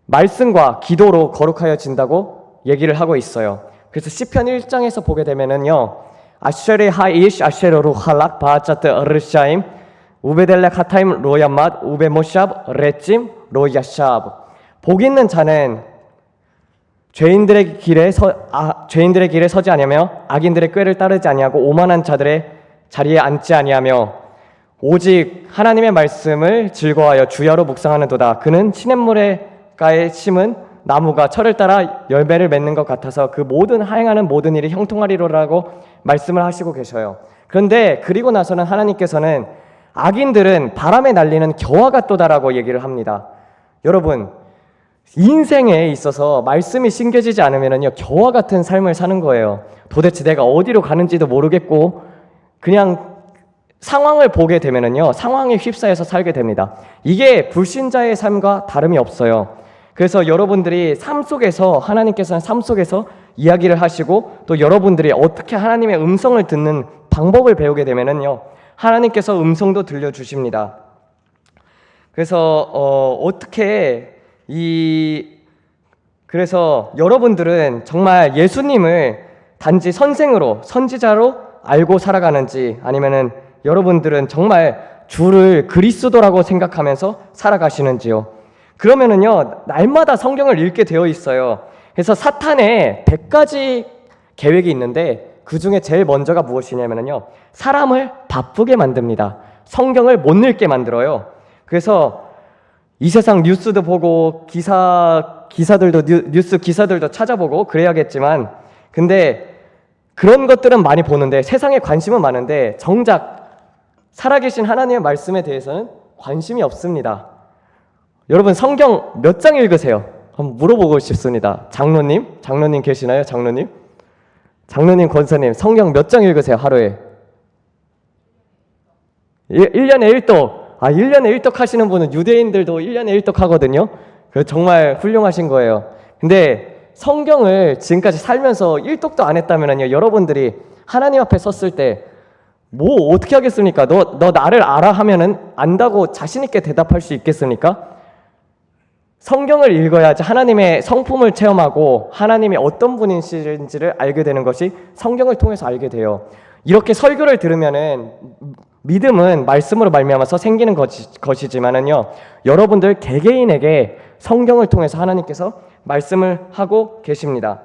말씀과 기도로 거룩하여진다고 얘기를 하고 있어요. 그래서 시편 1장에서 보게 되면은요, 아쉐레 하이시 아쉐로루 할락 바짜트 어르샤임 우베델렉 하타임 로얀맛 우베모샵 레찜 로야샵. 복 있는 자는 죄인들의 길에 서지 아니하며 악인들의 꾀를 따르지 아니하고 오만한 자들의 자리에 앉지 아니하며 오직 하나님의 말씀을 즐거워하여 주야로 묵상하는도다. 그는 시냇물가에 심은 나무가 철을 따라 열매를 맺는 것 같아서 그 모든 하행하는 모든 일이 형통하리로라고 말씀을 하시고 계셔요. 그런데 그리고 나서는 하나님께서는 악인들은 바람에 날리는 겨와 같도다라고 얘기를 합니다. 여러분, 인생에 있어서 말씀이 심겨지지 않으면요, 겨와 같은 삶을 사는 거예요. 도대체 내가 어디로 가는지도 모르겠고 그냥 상황을 보게 되면요, 상황에 휩싸여서 살게 됩니다. 이게 불신자의 삶과 다름이 없어요. 그래서 여러분들이 삶 속에서, 하나님께서는 삶 속에서 이야기를 하시고 또 여러분들이 어떻게 하나님의 음성을 듣는 방법을 배우게 되면요, 하나님께서 음성도 들려주십니다. 그래서 그래서 여러분들은 정말 예수님을 단지 선생으로, 선지자로 알고 살아가는지, 아니면은 여러분들은 정말 주를 그리스도라고 생각하면서 살아가시는지요. 그러면은요, 날마다 성경을 읽게 되어 있어요. 그래서 사탄의 100가지 계획이 있는데 그 중에 제일 먼저가 무엇이냐면요, 사람을 바쁘게 만듭니다. 성경을 못 읽게 만들어요. 그래서 이 세상 뉴스도 보고 뉴스 기사들도 찾아보고 그래야겠지만, 근데 그런 것들은 많이 보는데, 세상에 관심은 많은데 정작 살아계신 하나님의 말씀에 대해서는 관심이 없습니다. 여러분, 성경 몇 장 읽으세요? 한번 물어보고 싶습니다. 장로님 계시나요? 장로님, 권사님, 성경 몇 장 읽으세요, 하루에? 1년에 1독. 1년에 1독 하시는 분은 유대인들도 1년에 1독 하거든요. 정말 훌륭하신 거예요. 근데 성경을 지금까지 살면서 1독도 안 했다면요, 여러분들이 하나님 앞에 섰을 때 뭐 어떻게 하겠습니까? 너 나를 알아 하면은 안다고 자신 있게 대답할 수 있겠습니까? 성경을 읽어야지 하나님의 성품을 체험하고 하나님이 어떤 분이신지를 알게 되는 것이 성경을 통해서 알게 돼요. 이렇게 설교를 들으면은 믿음은 말씀으로 말미암아서 생기는 것이지만은요, 여러분들 개개인에게 성경을 통해서 하나님께서 말씀을 하고 계십니다.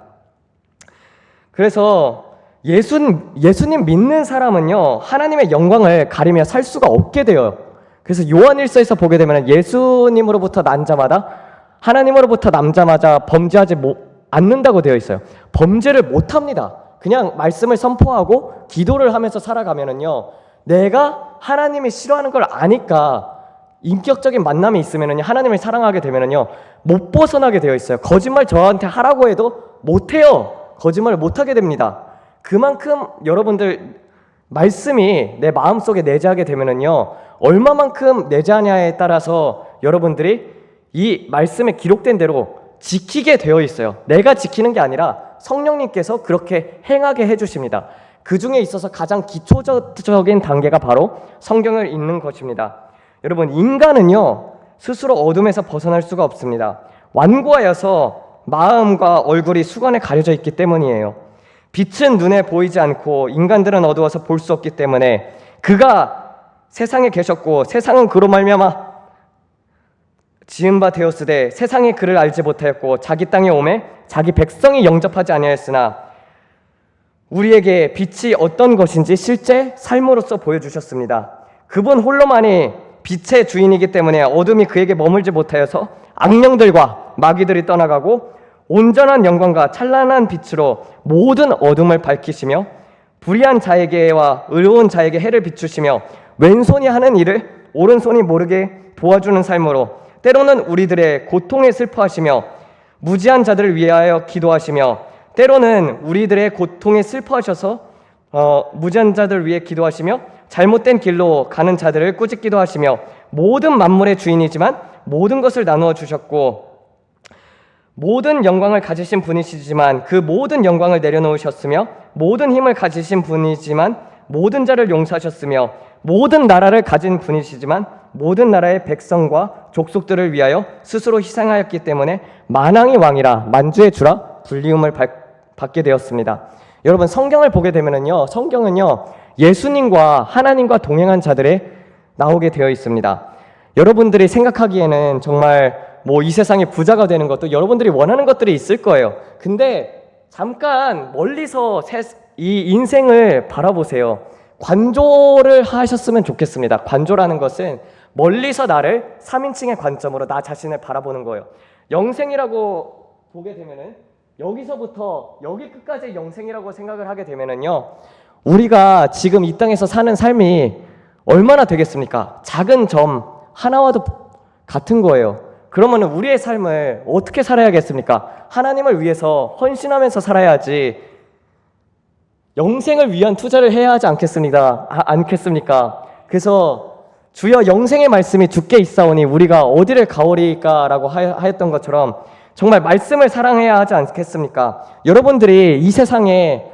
그래서 예수님 믿는 사람은요, 하나님의 영광을 가리며 살 수가 없게 돼요. 그래서 요한일서에서 보게 되면 예수님으로부터 난 자마다 하나님으로부터 남자마자 범죄하지 않는다고 되어 있어요. 범죄를 못합니다. 그냥 말씀을 선포하고 기도를 하면서 살아가면은요, 내가 하나님이 싫어하는 걸 아니까 인격적인 만남이 있으면은요, 하나님을 사랑하게 되면은요, 못 벗어나게 되어 있어요. 거짓말 저한테 하라고 해도 못해요. 거짓말을 못하게 됩니다. 그만큼 여러분들 말씀이 내 마음속에 내재하게 되면은요, 얼마만큼 내재하냐에 따라서 여러분들이 이 말씀에 기록된 대로 지키게 되어 있어요. 내가 지키는 게 아니라 성령님께서 그렇게 행하게 해주십니다. 그 중에 있어서 가장 기초적인 단계가 바로 성경을 읽는 것입니다. 여러분, 인간은요, 스스로 어둠에서 벗어날 수가 없습니다. 완고하여서 마음과 얼굴이 수건에 가려져 있기 때문이에요. 빛은 눈에 보이지 않고 인간들은 어두워서 볼 수 없기 때문에 그가 세상에 계셨고 세상은 그로 말미암아 지은 바 되었으되 세상이 그를 알지 못하였고 자기 땅에 오매 자기 백성이 영접하지 아니하였으나 우리에게 빛이 어떤 것인지 실제 삶으로써 보여주셨습니다. 그분 홀로만이 빛의 주인이기 때문에 어둠이 그에게 머물지 못하여서 악령들과 마귀들이 떠나가고 온전한 영광과 찬란한 빛으로 모든 어둠을 밝히시며 불의한 자에게와 의로운 자에게 해를 비추시며 왼손이 하는 일을 오른손이 모르게 도와주는 삶으로 때로는 우리들의 고통에 슬퍼하시며 무지한 자들을 위하여 기도하시며 때로는 우리들의 고통에 슬퍼하셔서 무지한 자들을 위해 기도하시며 잘못된 길로 가는 자들을 꾸짖기도 하시며 모든 만물의 주인이지만 모든 것을 나누어 주셨고 모든 영광을 가지신 분이시지만 그 모든 영광을 내려놓으셨으며 모든 힘을 가지신 분이지만 모든 자를 용서하셨으며 모든 나라를 가진 분이시지만 모든 나라의 백성과 족속들을 위하여 스스로 희생하였기 때문에 만왕의 왕이라 만주의 주라 불리움을 받게 되었습니다. 여러분, 성경을 보게 되면은요, 성경은요, 예수님과 하나님과 동행한 자들에 나오게 되어 있습니다. 여러분들이 생각하기에는 정말 이 세상에 부자가 되는 것도 여러분들이 원하는 것들이 있을 거예요. 근데 잠깐 멀리서 이 인생을 바라보세요. 관조를 하셨으면 좋겠습니다. 관조라는 것은 멀리서 나를 3인칭의 관점으로 나 자신을 바라보는 거예요. 영생이라고 보게 되면은 여기서부터 여기 끝까지 영생이라고 생각을 하게 되면은요, 우리가 지금 이 땅에서 사는 삶이 얼마나 되겠습니까? 작은 점 하나와도 같은 거예요. 그러면 우리의 삶을 어떻게 살아야겠습니까? 하나님을 위해서 헌신하면서 살아야지 영생을 위한 투자를 해야 하지 않겠습니까? 그래서 주여 영생의 말씀이 주께 있사오니 우리가 어디를 가오리까라고 하였던 것처럼 정말 말씀을 사랑해야 하지 않겠습니까? 여러분들이 이 세상에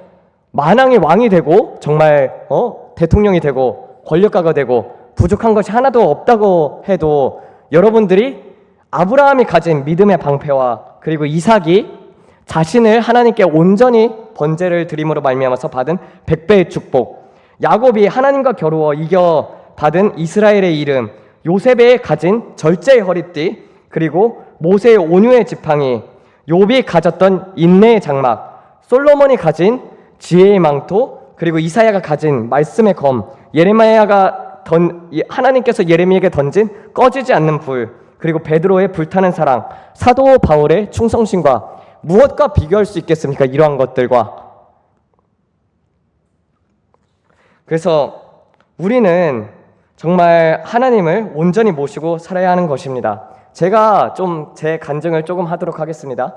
만왕의 왕이 되고 정말 대통령이 되고 권력가가 되고 부족한 것이 하나도 없다고 해도 여러분들이 아브라함이 가진 믿음의 방패와 그리고 이삭이 자신을 하나님께 온전히 번제를 드림으로 말미암아서 받은 100배의 축복, 야곱이 하나님과 겨루어 이겨 받은 이스라엘의 이름, 요셉이 가진 절제의 허리띠, 그리고 모세의 온유의 지팡이, 욥이 가졌던 인내의 장막, 솔로몬이 가진 지혜의 망토, 그리고 이사야가 가진 말씀의 검, 하나님께서 예레미야에게 던진 꺼지지 않는 불, 그리고 베드로의 불타는 사랑, 사도 바울의 충성심과 무엇과 비교할 수 있겠습니까? 이러한 것들과. 그래서 우리는 정말 하나님을 온전히 모시고 살아야 하는 것입니다. 제가 좀 제 간증을 조금 하도록 하겠습니다.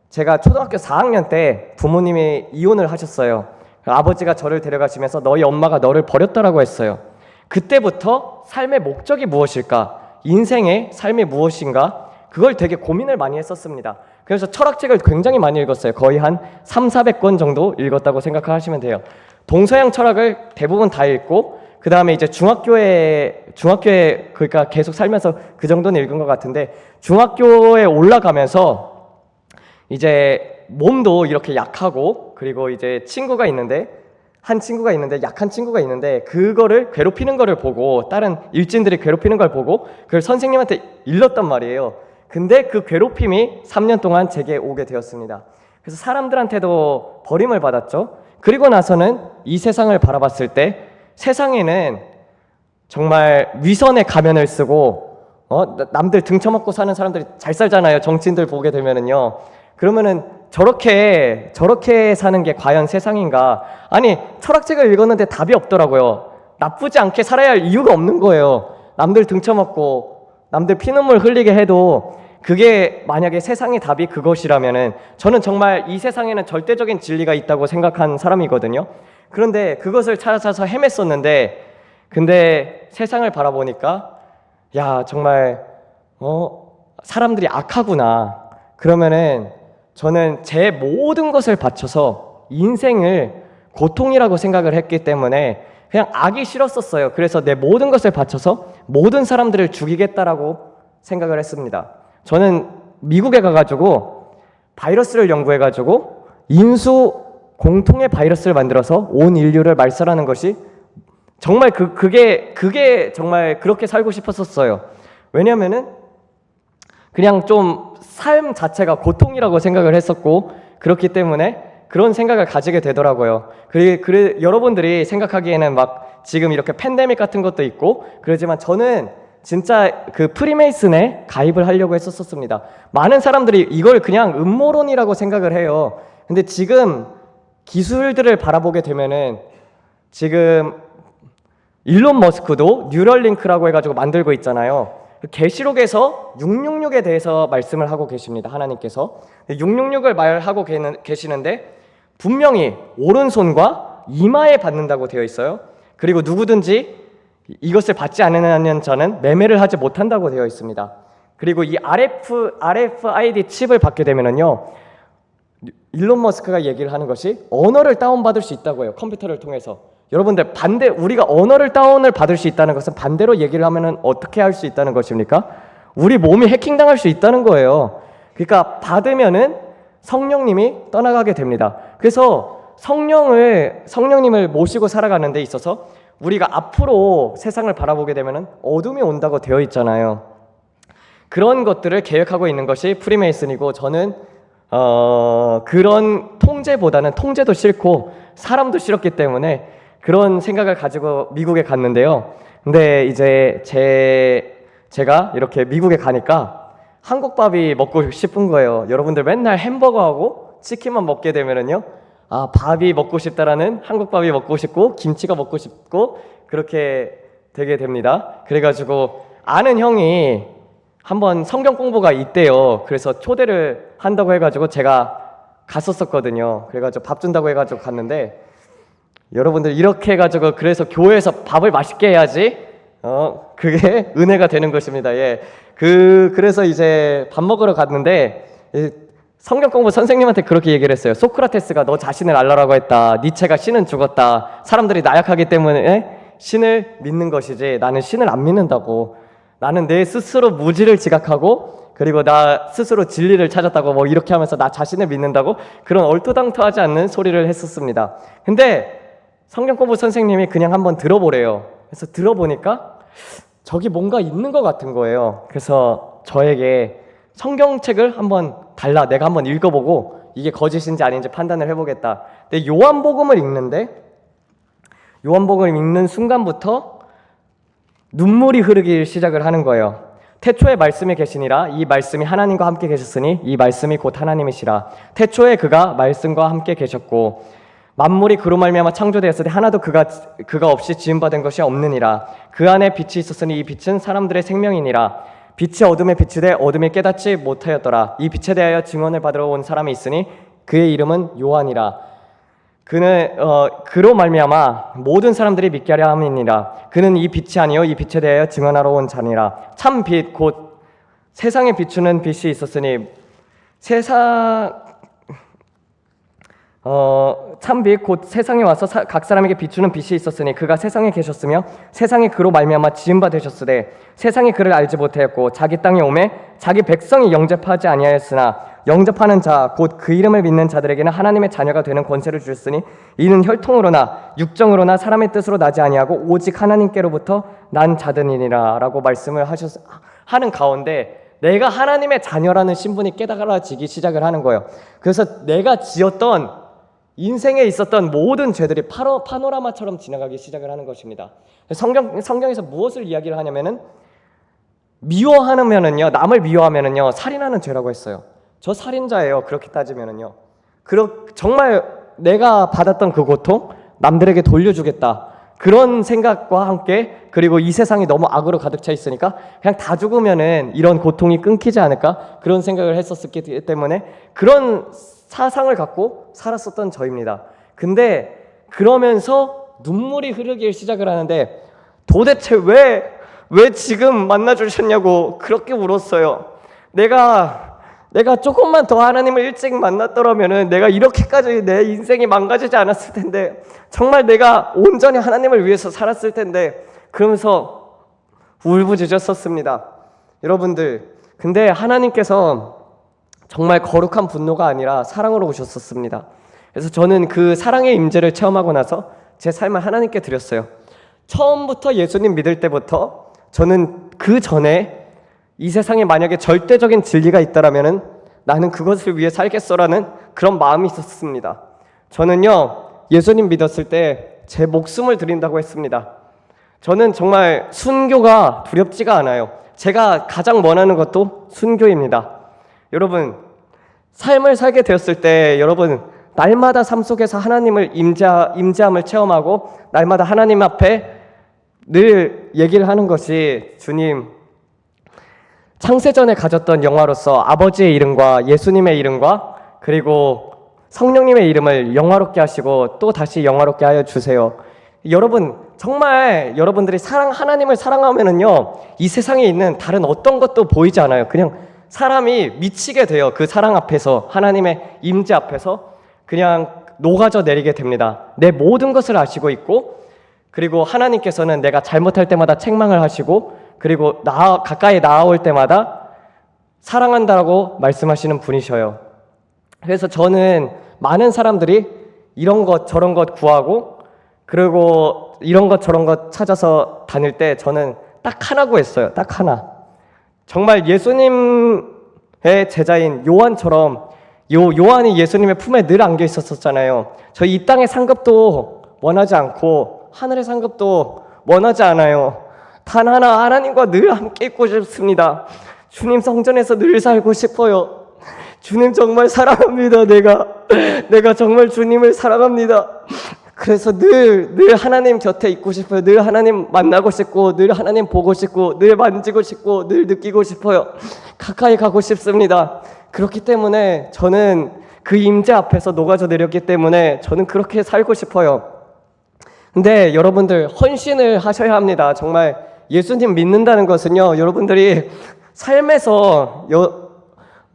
제가 초등학교 4학년 때 부모님이 이혼을 하셨어요. 아버지가 저를 데려가시면서 너희 엄마가 너를 버렸다라고 했어요. 그때부터 삶의 목적이 무엇일까? 인생의 삶이 무엇인가? 그걸 되게 고민을 많이 했었습니다. 그래서 철학책을 굉장히 많이 읽었어요. 거의 한 300~400권 정도 읽었다고 생각하시면 돼요. 동서양 철학을 대부분 다 읽고 그 다음에 이제 중학교에 그러니까 계속 살면서 그 정도는 읽은 것 같은데, 중학교에 올라가면서 이제 몸도 이렇게 약하고, 그리고 이제 약한 친구가 있는데 그거를 괴롭히는 거를 보고, 다른 일진들이 괴롭히는 걸 보고 그걸 선생님한테 일렀단 말이에요. 근데 그 괴롭힘이 3년 동안 제게 오게 되었습니다. 그래서 사람들한테도 버림을 받았죠. 그리고 나서는 이 세상을 바라봤을 때 세상에는 정말 위선의 가면을 쓰고 남들 등쳐먹고 사는 사람들이 잘 살잖아요. 정치인들 보게 되면은요. 그러면은 저렇게 사는 게 과연 세상인가? 아니, 철학책을 읽었는데 답이 없더라고요. 나쁘지 않게 살아야 할 이유가 없는 거예요. 남들 등쳐먹고 남들 피눈물 흘리게 해도 그게 만약에 세상의 답이 그것이라면은, 저는 정말 이 세상에는 절대적인 진리가 있다고 생각한 사람이거든요. 그런데 그것을 찾아서 헤맸었는데, 근데 세상을 바라보니까 야, 정말 사람들이 악하구나. 그러면은 저는 제 모든 것을 바쳐서 인생을 고통이라고 생각을 했기 때문에 그냥 악이 싫었었어요. 그래서 내 모든 것을 바쳐서 모든 사람들을 죽이겠다라고 생각을 했습니다. 저는 미국에 가가지고 바이러스를 연구해가지고 인수 공통의 바이러스를 만들어서 온 인류를 말살하는 것이 정말 그게 정말 그렇게 살고 싶었었어요. 왜냐면은 그냥 좀 삶 자체가 고통이라고 생각을 했었고, 그렇기 때문에 그런 생각을 가지게 되더라고요. 그래 여러분들이 생각하기에는 막 지금 이렇게 팬데믹 같은 것도 있고 그러지만, 저는 진짜 그 프리메이슨에 가입을 하려고 했었습니다. 많은 사람들이 이걸 그냥 음모론이라고 생각을 해요. 근데 지금 기술들을 바라보게 되면은, 지금 일론 머스크도 뉴럴링크라고 해가지고 만들고 있잖아요. 계시록에서 666에 대해서 말씀을 하고 계십니다. 하나님께서 666을 말하고 계시는데 분명히 오른손과 이마에 받는다고 되어 있어요. 그리고 누구든지 이것을 받지 않는 자는 매매를 하지 못한다고 되어 있습니다. 그리고 이 RFID 칩을 받게 되면은요, 일론 머스크가 얘기를 하는 것이 언어를 다운받을 수 있다고 해요. 컴퓨터를 통해서. 여러분들, 우리가 언어를 다운을 받을 수 있다는 것은 반대로 얘기를 하면은 어떻게 할 수 있다는 것입니까? 우리 몸이 해킹당할 수 있다는 거예요. 그러니까 받으면은 성령님이 떠나가게 됩니다. 그래서 성령님을 모시고 살아가는 데 있어서 우리가 앞으로 세상을 바라보게 되면은 어둠이 온다고 되어 있잖아요. 그런 것들을 계획하고 있는 것이 프리메이슨이고, 저는 그런 통제보다는 통제도 싫고 사람도 싫었기 때문에 그런 생각을 가지고 미국에 갔는데요. 근데 이제 제가 이렇게 미국에 가니까 한국밥이 먹고 싶은 거예요. 여러분들 맨날 햄버거하고 치킨만 먹게 되면은요, 밥이 먹고 싶다라는, 한국밥이 먹고 싶고 김치가 먹고 싶고 그렇게 되게 됩니다. 그래가지고 아는 형이 한번 성경 공부가 있대요. 그래서 초대를 한다고 해가지고 제가 갔었거든요. 그래가지고 밥 준다고 해가지고 갔는데, 여러분들 이렇게 해가지고, 그래서 교회에서 밥을 맛있게 해야지 그게 은혜가 되는 것입니다. 예. 그래서 이제 밥 먹으러 갔는데 성경 공부 선생님한테 그렇게 얘기를 했어요. 소크라테스가 너 자신을 알라라고 했다. 니체가 신은 죽었다. 사람들이 나약하기 때문에 신을 믿는 것이지 나는 신을 안 믿는다고. 나는 내 스스로 무지를 지각하고, 그리고 나 스스로 진리를 찾았다고, 뭐 이렇게 하면서 나 자신을 믿는다고, 그런 얼토당토하지 않는 소리를 했었습니다. 근데 성경 공부 선생님이 그냥 한번 들어보래요. 그래서 들어보니까 저기 뭔가 있는 것 같은 거예요. 그래서 저에게 성경책을 한번 달라, 내가 한번 읽어보고 이게 거짓인지 아닌지 판단을 해보겠다. 근데 요한복음을 읽는 순간부터 눈물이 흐르기 시작을 하는 거예요. 태초에 말씀이 계시니라. 이 말씀이 하나님과 함께 계셨으니 이 말씀이 곧 하나님이시라. 태초에 그가 말씀과 함께 계셨고 만물이 그로 말미암아 창조되었으되 하나도 그가 없이 지음받은 것이 없느니라. 그 안에 빛이 있었으니 이 빛은 사람들의 생명이니라. 빛이 어둠에 비추되 어둠이 깨닫지 못하였더라. 이 빛에 대하여 증언을 받으러 온 사람이 있으니 그의 이름은 요한이라. 그는 그로 말미암아 모든 사람들이 믿게 하려 함이니라. 그는 이 빛이 아니요 이 빛에 대하여 증언하러 온 자니라. 참 빛 곧 세상에 비추는 빛이 있었으니 참빛 곧 세상에 와서 각 사람에게 비추는 빛이 있었으니 그가 세상에 계셨으며 세상이 그로 말미암아 지은 바 되셨으되 세상이 그를 알지 못하였고 자기 땅에 오매 자기 백성이 영접하지 아니하였으나 영접하는 자 곧 그 이름을 믿는 자들에게는 하나님의 자녀가 되는 권세를 주셨으니 이는 혈통으로나 육정으로나 사람의 뜻으로 나지 아니하고 오직 하나님께로부터 난 자들이니라 라고 말씀을 하는 가운데 내가 하나님의 자녀라는 신분이 깨달아지기 시작을 하는 거예요. 그래서 내가 지었던 인생에 있었던 모든 죄들이 파노라마처럼 지나가기 시작을 하는 것입니다. 성경에서 무엇을 이야기를 하냐면은 미워하면은요, 남을 미워하면은요, 살인하는 죄라고 했어요. 저 살인자예요. 그렇게 따지면은요. 정말 내가 받았던 그 고통 남들에게 돌려주겠다. 그런 생각과 함께 그리고 이 세상이 너무 악으로 가득 차 있으니까 그냥 다 죽으면은 이런 고통이 끊기지 않을까 그런 생각을 했었기 때문에 그런 사상을 갖고 살았었던 저입니다. 근데 그러면서 눈물이 흐르기 시작을 하는데 도대체 왜 지금 만나주셨냐고 그렇게 울었어요. 내가 조금만 더 하나님을 일찍 만났더라면은 내가 이렇게까지 내 인생이 망가지지 않았을 텐데 정말 내가 온전히 하나님을 위해서 살았을 텐데 그러면서 울부짖었었습니다. 여러분들, 근데 하나님께서 정말 거룩한 분노가 아니라 사랑으로 오셨었습니다. 그래서 저는 그 사랑의 임재를 체험하고 나서 제 삶을 하나님께 드렸어요. 처음부터 예수님 믿을 때부터 저는 그 전에 이 세상에 만약에 절대적인 진리가 있다라면은 나는 그것을 위해 살겠어라는 그런 마음이 있었습니다. 저는요, 예수님 믿었을 때 제 목숨을 드린다고 했습니다. 저는 정말 순교가 두렵지가 않아요. 제가 가장 원하는 것도 순교입니다. 여러분, 삶을 살게 되었을 때 여러분 날마다 삶 속에서 하나님을 임재함을 체험하고 날마다 하나님 앞에 늘 얘기를 하는 것이 주님, 창세전에 가졌던 영화로서 아버지의 이름과 예수님의 이름과 그리고 성령님의 이름을 영화롭게 하시고 또 다시 영화롭게 하여 주세요. 여러분, 정말 여러분들이 하나님을 사랑하면은요, 이 세상에 있는 다른 어떤 것도 보이지 않아요. 그냥 사람이 미치게 돼요. 그 사랑 앞에서, 하나님의 임재 앞에서 그냥 녹아져 내리게 됩니다. 내 모든 것을 아시고 있고, 그리고 하나님께서는 내가 잘못할 때마다 책망을 하시고, 그리고 가까이 나아올 때마다 사랑한다라고 말씀하시는 분이셔요. 그래서 저는 많은 사람들이 이런 것 저런 것 구하고 그리고 이런 것 저런 것 찾아서 다닐 때 저는 딱 하나고 했어요. 딱 하나. 정말 예수님의 제자인 요한처럼 요한이 예수님의 품에 늘 안겨 있었잖아요. 저 이 땅의 상급도 원하지 않고 하늘의 상급도 원하지 않아요. 단 하나 하나님과 늘 함께 있고 싶습니다. 주님 성전에서 늘 살고 싶어요. 주님 정말 사랑합니다. 내가 정말 주님을 사랑합니다. 그래서 늘 하나님 곁에 있고 싶어요. 늘 하나님 만나고 싶고 늘 하나님 보고 싶고 늘 만지고 싶고 늘 느끼고 싶어요. 가까이 가고 싶습니다. 그렇기 때문에 저는 그 임재 앞에서 녹아져 내렸기 때문에 저는 그렇게 살고 싶어요. 근데 여러분들 헌신을 하셔야 합니다. 정말 예수님 믿는다는 것은요, 여러분들이 삶에서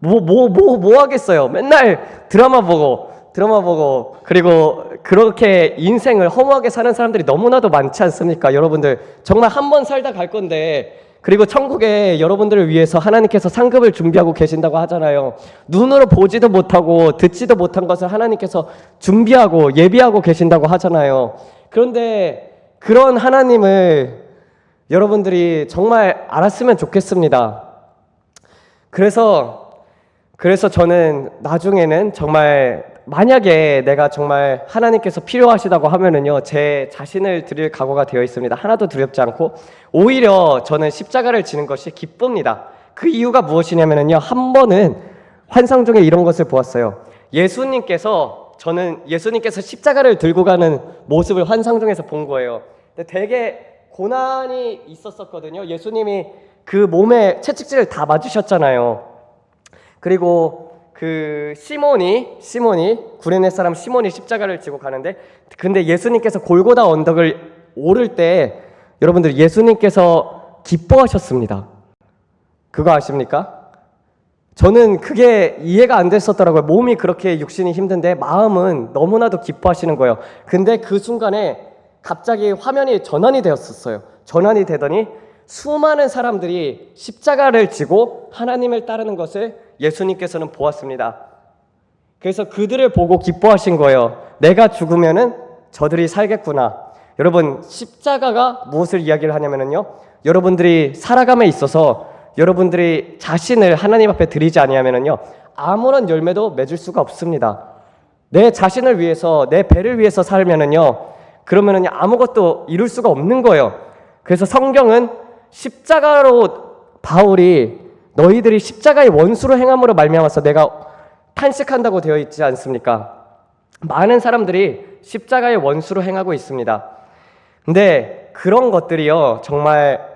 뭐 하겠어요? 맨날 드라마 보고 그리고 그렇게 인생을 허무하게 사는 사람들이 너무나도 많지 않습니까? 여러분들 정말 한 번 살다 갈 건데, 그리고 천국에 여러분들을 위해서 하나님께서 상급을 준비하고 계신다고 하잖아요. 눈으로 보지도 못하고 듣지도 못한 것을 하나님께서 준비하고 예비하고 계신다고 하잖아요. 그런데 그런 하나님을 여러분들이 정말 알았으면 좋겠습니다. 그래서 저는 나중에는 정말 만약에 내가 정말 하나님께서 필요하시다고 하면은요, 제 자신을 드릴 각오가 되어 있습니다. 하나도 두렵지 않고 오히려 저는 십자가를 지는 것이 기쁩니다. 그 이유가 무엇이냐면은요, 한 번은 환상 중에 이런 것을 보았어요. 예수님께서 십자가를 들고 가는 모습을 환상 중에서 본 거예요. 근데 되게 고난이 있었거든요. 예수님이 그 몸에 채찍질을 다 맞으셨잖아요. 그리고 그 시몬이 구레네 사람 시몬이 십자가를 지고 가는데, 근데 예수님께서 골고다 언덕을 오를 때 여러분들 예수님께서 기뻐하셨습니다. 그거 아십니까? 저는 그게 이해가 안 됐었더라고요. 몸이 그렇게 육신이 힘든데 마음은 너무나도 기뻐하시는 거예요. 근데 그 순간에 갑자기 화면이 전환이 되었었어요. 전환이 되더니 수많은 사람들이 십자가를 지고 하나님을 따르는 것을 예수님께서는 보았습니다. 그래서 그들을 보고 기뻐하신 거예요. 내가 죽으면은 저들이 살겠구나. 여러분, 십자가가 무엇을 이야기를 하냐면요, 여러분들이 살아감에 있어서 여러분들이 자신을 하나님 앞에 드리지 아니하면요 아무런 열매도 맺을 수가 없습니다. 내 자신을 위해서, 내 배를 위해서 살면은요 그러면은요 아무것도 이룰 수가 없는 거예요. 그래서 성경은 십자가로 바울이 너희들이 십자가의 원수로 행함으로 말미암아서 내가 탄식한다고 되어 있지 않습니까? 많은 사람들이 십자가의 원수로 행하고 있습니다. 근데 그런 것들이요 정말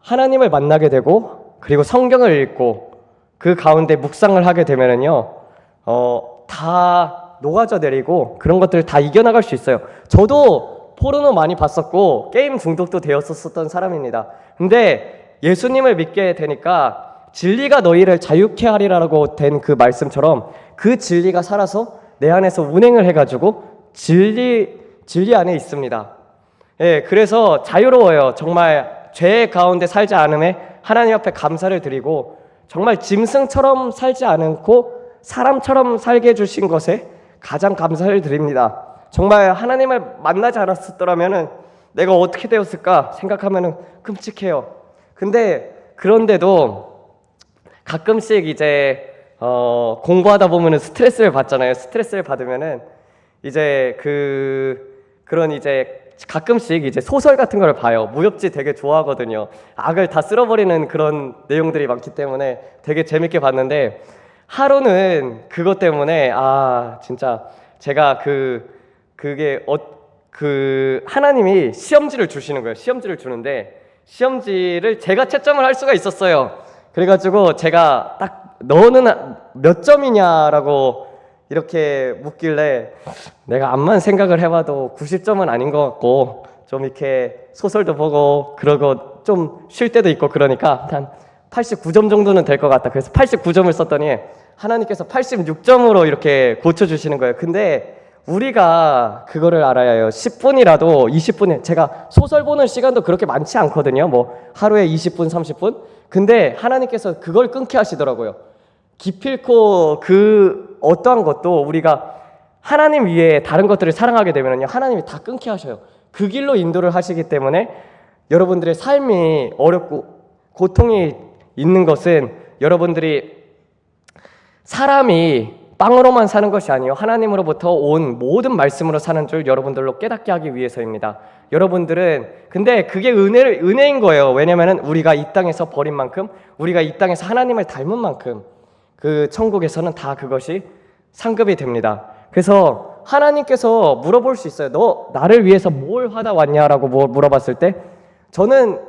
하나님을 만나게 되고 그리고 성경을 읽고 그 가운데 묵상을 하게 되면은요 다 녹아져 내리고 그런 것들을 다 이겨나갈 수 있어요. 저도 포르노 많이 봤었고 게임 중독도 되었었던 사람입니다. 근데 예수님을 믿게 되니까 진리가 너희를 자유케 하리라고 된 그 말씀처럼 그 진리가 살아서 내 안에서 운행을 해가지고 진리 안에 있습니다. 예, 그래서 자유로워요. 정말 죄 가운데 살지 않음에 하나님 앞에 감사를 드리고 정말 짐승처럼 살지 않고 사람처럼 살게 해주신 것에 가장 감사를 드립니다. 정말 하나님을 만나지 않았더라면 내가 어떻게 되었을까 생각하면 끔찍해요. 근데 그런데도 가끔씩 이제 공부하다 보면은 스트레스를 받잖아요. 스트레스를 받으면은 이제 그런 이제 가끔씩 이제 소설 같은 걸 봐요. 무협지 되게 좋아하거든요. 악을 다 쓸어버리는 그런 내용들이 많기 때문에 되게 재밌게 봤는데 하루는 그것 때문에 진짜 제가 하나님이 시험지를 주시는 거예요. 시험지를 주는데 시험지를 제가 채점을 할 수가 있었어요. 그래가지고 제가 딱 너는 몇 점이냐라고 이렇게 묻길래 내가 암만 생각을 해봐도 90점은 아닌 것 같고 좀 이렇게 소설도 보고 그러고 좀 쉴 때도 있고 그러니까 한 89점 정도는 될 것 같다. 그래서 89점을 썼더니 하나님께서 86점으로 이렇게 고쳐주시는 거예요. 근데 우리가 그거를 알아야 해요. 10분이라도 20분에 제가 소설 보는 시간도 그렇게 많지 않거든요. 뭐 하루에 20분 30분. 근데 하나님께서 그걸 끊게 하시더라고요. 기필코 그 어떠한 것도 우리가 하나님 위에 다른 것들을 사랑하게 되면요 하나님이 다 끊게 하셔요. 그 길로 인도를 하시기 때문에 여러분들의 삶이 어렵고 고통이 있는 것은 여러분들이 사람이 빵으로만 사는 것이 아니에요. 하나님으로부터 온 모든 말씀으로 사는 줄 여러분들로 깨닫게 하기 위해서입니다. 여러분들은 근데 그게 은혜인 거예요. 왜냐면은 우리가 이 땅에서 버린 만큼, 우리가 이 땅에서 하나님을 닮은 만큼 그 천국에서는 다 그것이 상급이 됩니다. 그래서 하나님께서 물어볼 수 있어요. 너 나를 위해서 뭘 하다 왔냐라고 물어봤을 때 저는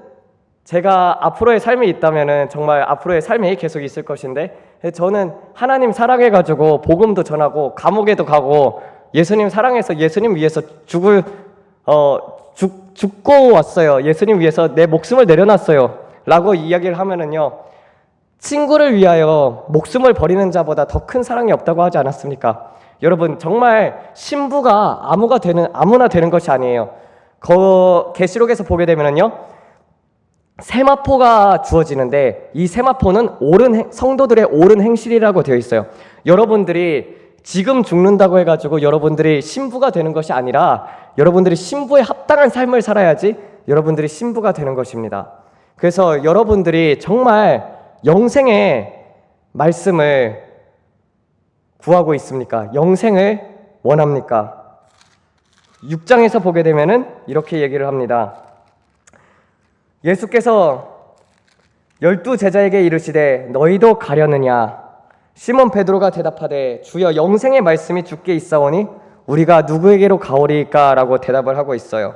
제가 앞으로의 삶이 있다면은 정말 앞으로의 삶이 계속 있을 것인데 저는 하나님 사랑해가지고 복음도 전하고 감옥에도 가고 예수님 사랑해서 예수님 위해서 죽고 왔어요. 예수님 위해서 내 목숨을 내려놨어요 라고 이야기를 하면은요 친구를 위하여 목숨을 버리는 자보다 더 큰 사랑이 없다고 하지 않았습니까? 여러분 정말 신부가 아무나 되는 것이 아니에요. 계시록에서 보게 되면은요 세마포가 주어지는데 이 세마포는 성도들의 옳은 행실이라고 되어 있어요. 여러분들이 지금 죽는다고 해가지고 여러분들이 신부가 되는 것이 아니라 여러분들이 신부에 합당한 삶을 살아야지 여러분들이 신부가 되는 것입니다. 그래서 여러분들이 정말 영생의 말씀을 구하고 있습니까? 영생을 원합니까? 6장에서 보게 되면은 이렇게 얘기를 합니다. 예수께서 12 제자에게 이르시되 너희도 가려느냐? 시몬 베드로가 대답하되 주여 영생의 말씀이 주께 있사오니 우리가 누구에게로 가오리까? 라고 대답을 하고 있어요.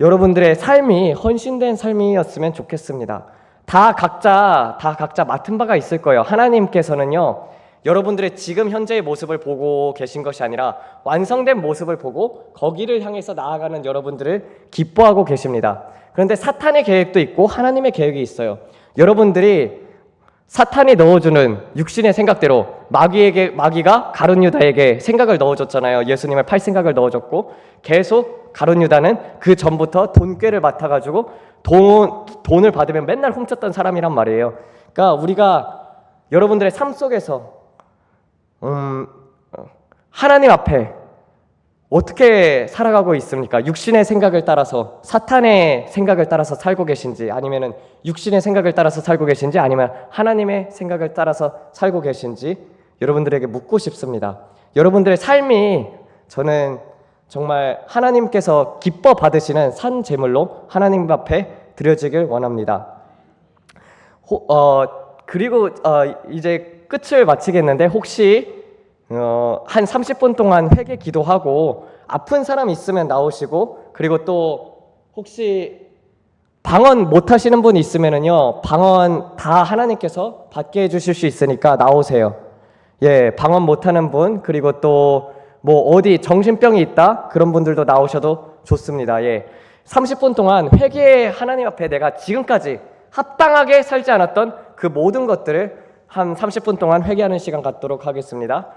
여러분들의 삶이 헌신된 삶이었으면 좋겠습니다. 다 각자 맡은 바가 있을 거예요. 하나님께서는요, 여러분들의 지금 현재의 모습을 보고 계신 것이 아니라 완성된 모습을 보고 거기를 향해서 나아가는 여러분들을 기뻐하고 계십니다. 그런데 사탄의 계획도 있고 하나님의 계획이 있어요. 여러분들이 사탄이 넣어주는 육신의 생각대로 마귀가 가룟 유다에게 생각을 넣어줬잖아요. 예수님을 팔 생각을 넣어줬고, 계속 가룟 유다는 그 전부터 돈꾀를 맡아가지고 돈을 받으면 맨날 훔쳤던 사람이란 말이에요. 그러니까 우리가 여러분들의 삶 속에서 하나님 앞에 어떻게 살아가고 있습니까? 육신의 생각을 따라서, 사탄의 생각을 따라서 살고 계신지, 아니면 육신의 생각을 따라서 살고 계신지, 아니면 하나님의 생각을 따라서 살고 계신지 여러분들에게 묻고 싶습니다. 여러분들의 삶이 저는 정말 하나님께서 기뻐 받으시는 산 제물로 하나님 앞에 드려지길 원합니다. 그리고 이제 끝을 마치겠는데, 혹시 한 30분 동안 회개 기도하고 아픈 사람 있으면 나오시고, 그리고 또 혹시 방언 못 하시는 분 있으면은요, 방언 다 하나님께서 받게 해주실 수 있으니까 나오세요. 예, 방언 못 하는 분, 그리고 또 뭐 어디 정신병이 있다 그런 분들도 나오셔도 좋습니다. 예, 30분 동안 회개, 하나님 앞에 내가 지금까지 합당하게 살지 않았던 그 모든 것들을 한 30분 동안 회개하는 시간 갖도록 하겠습니다.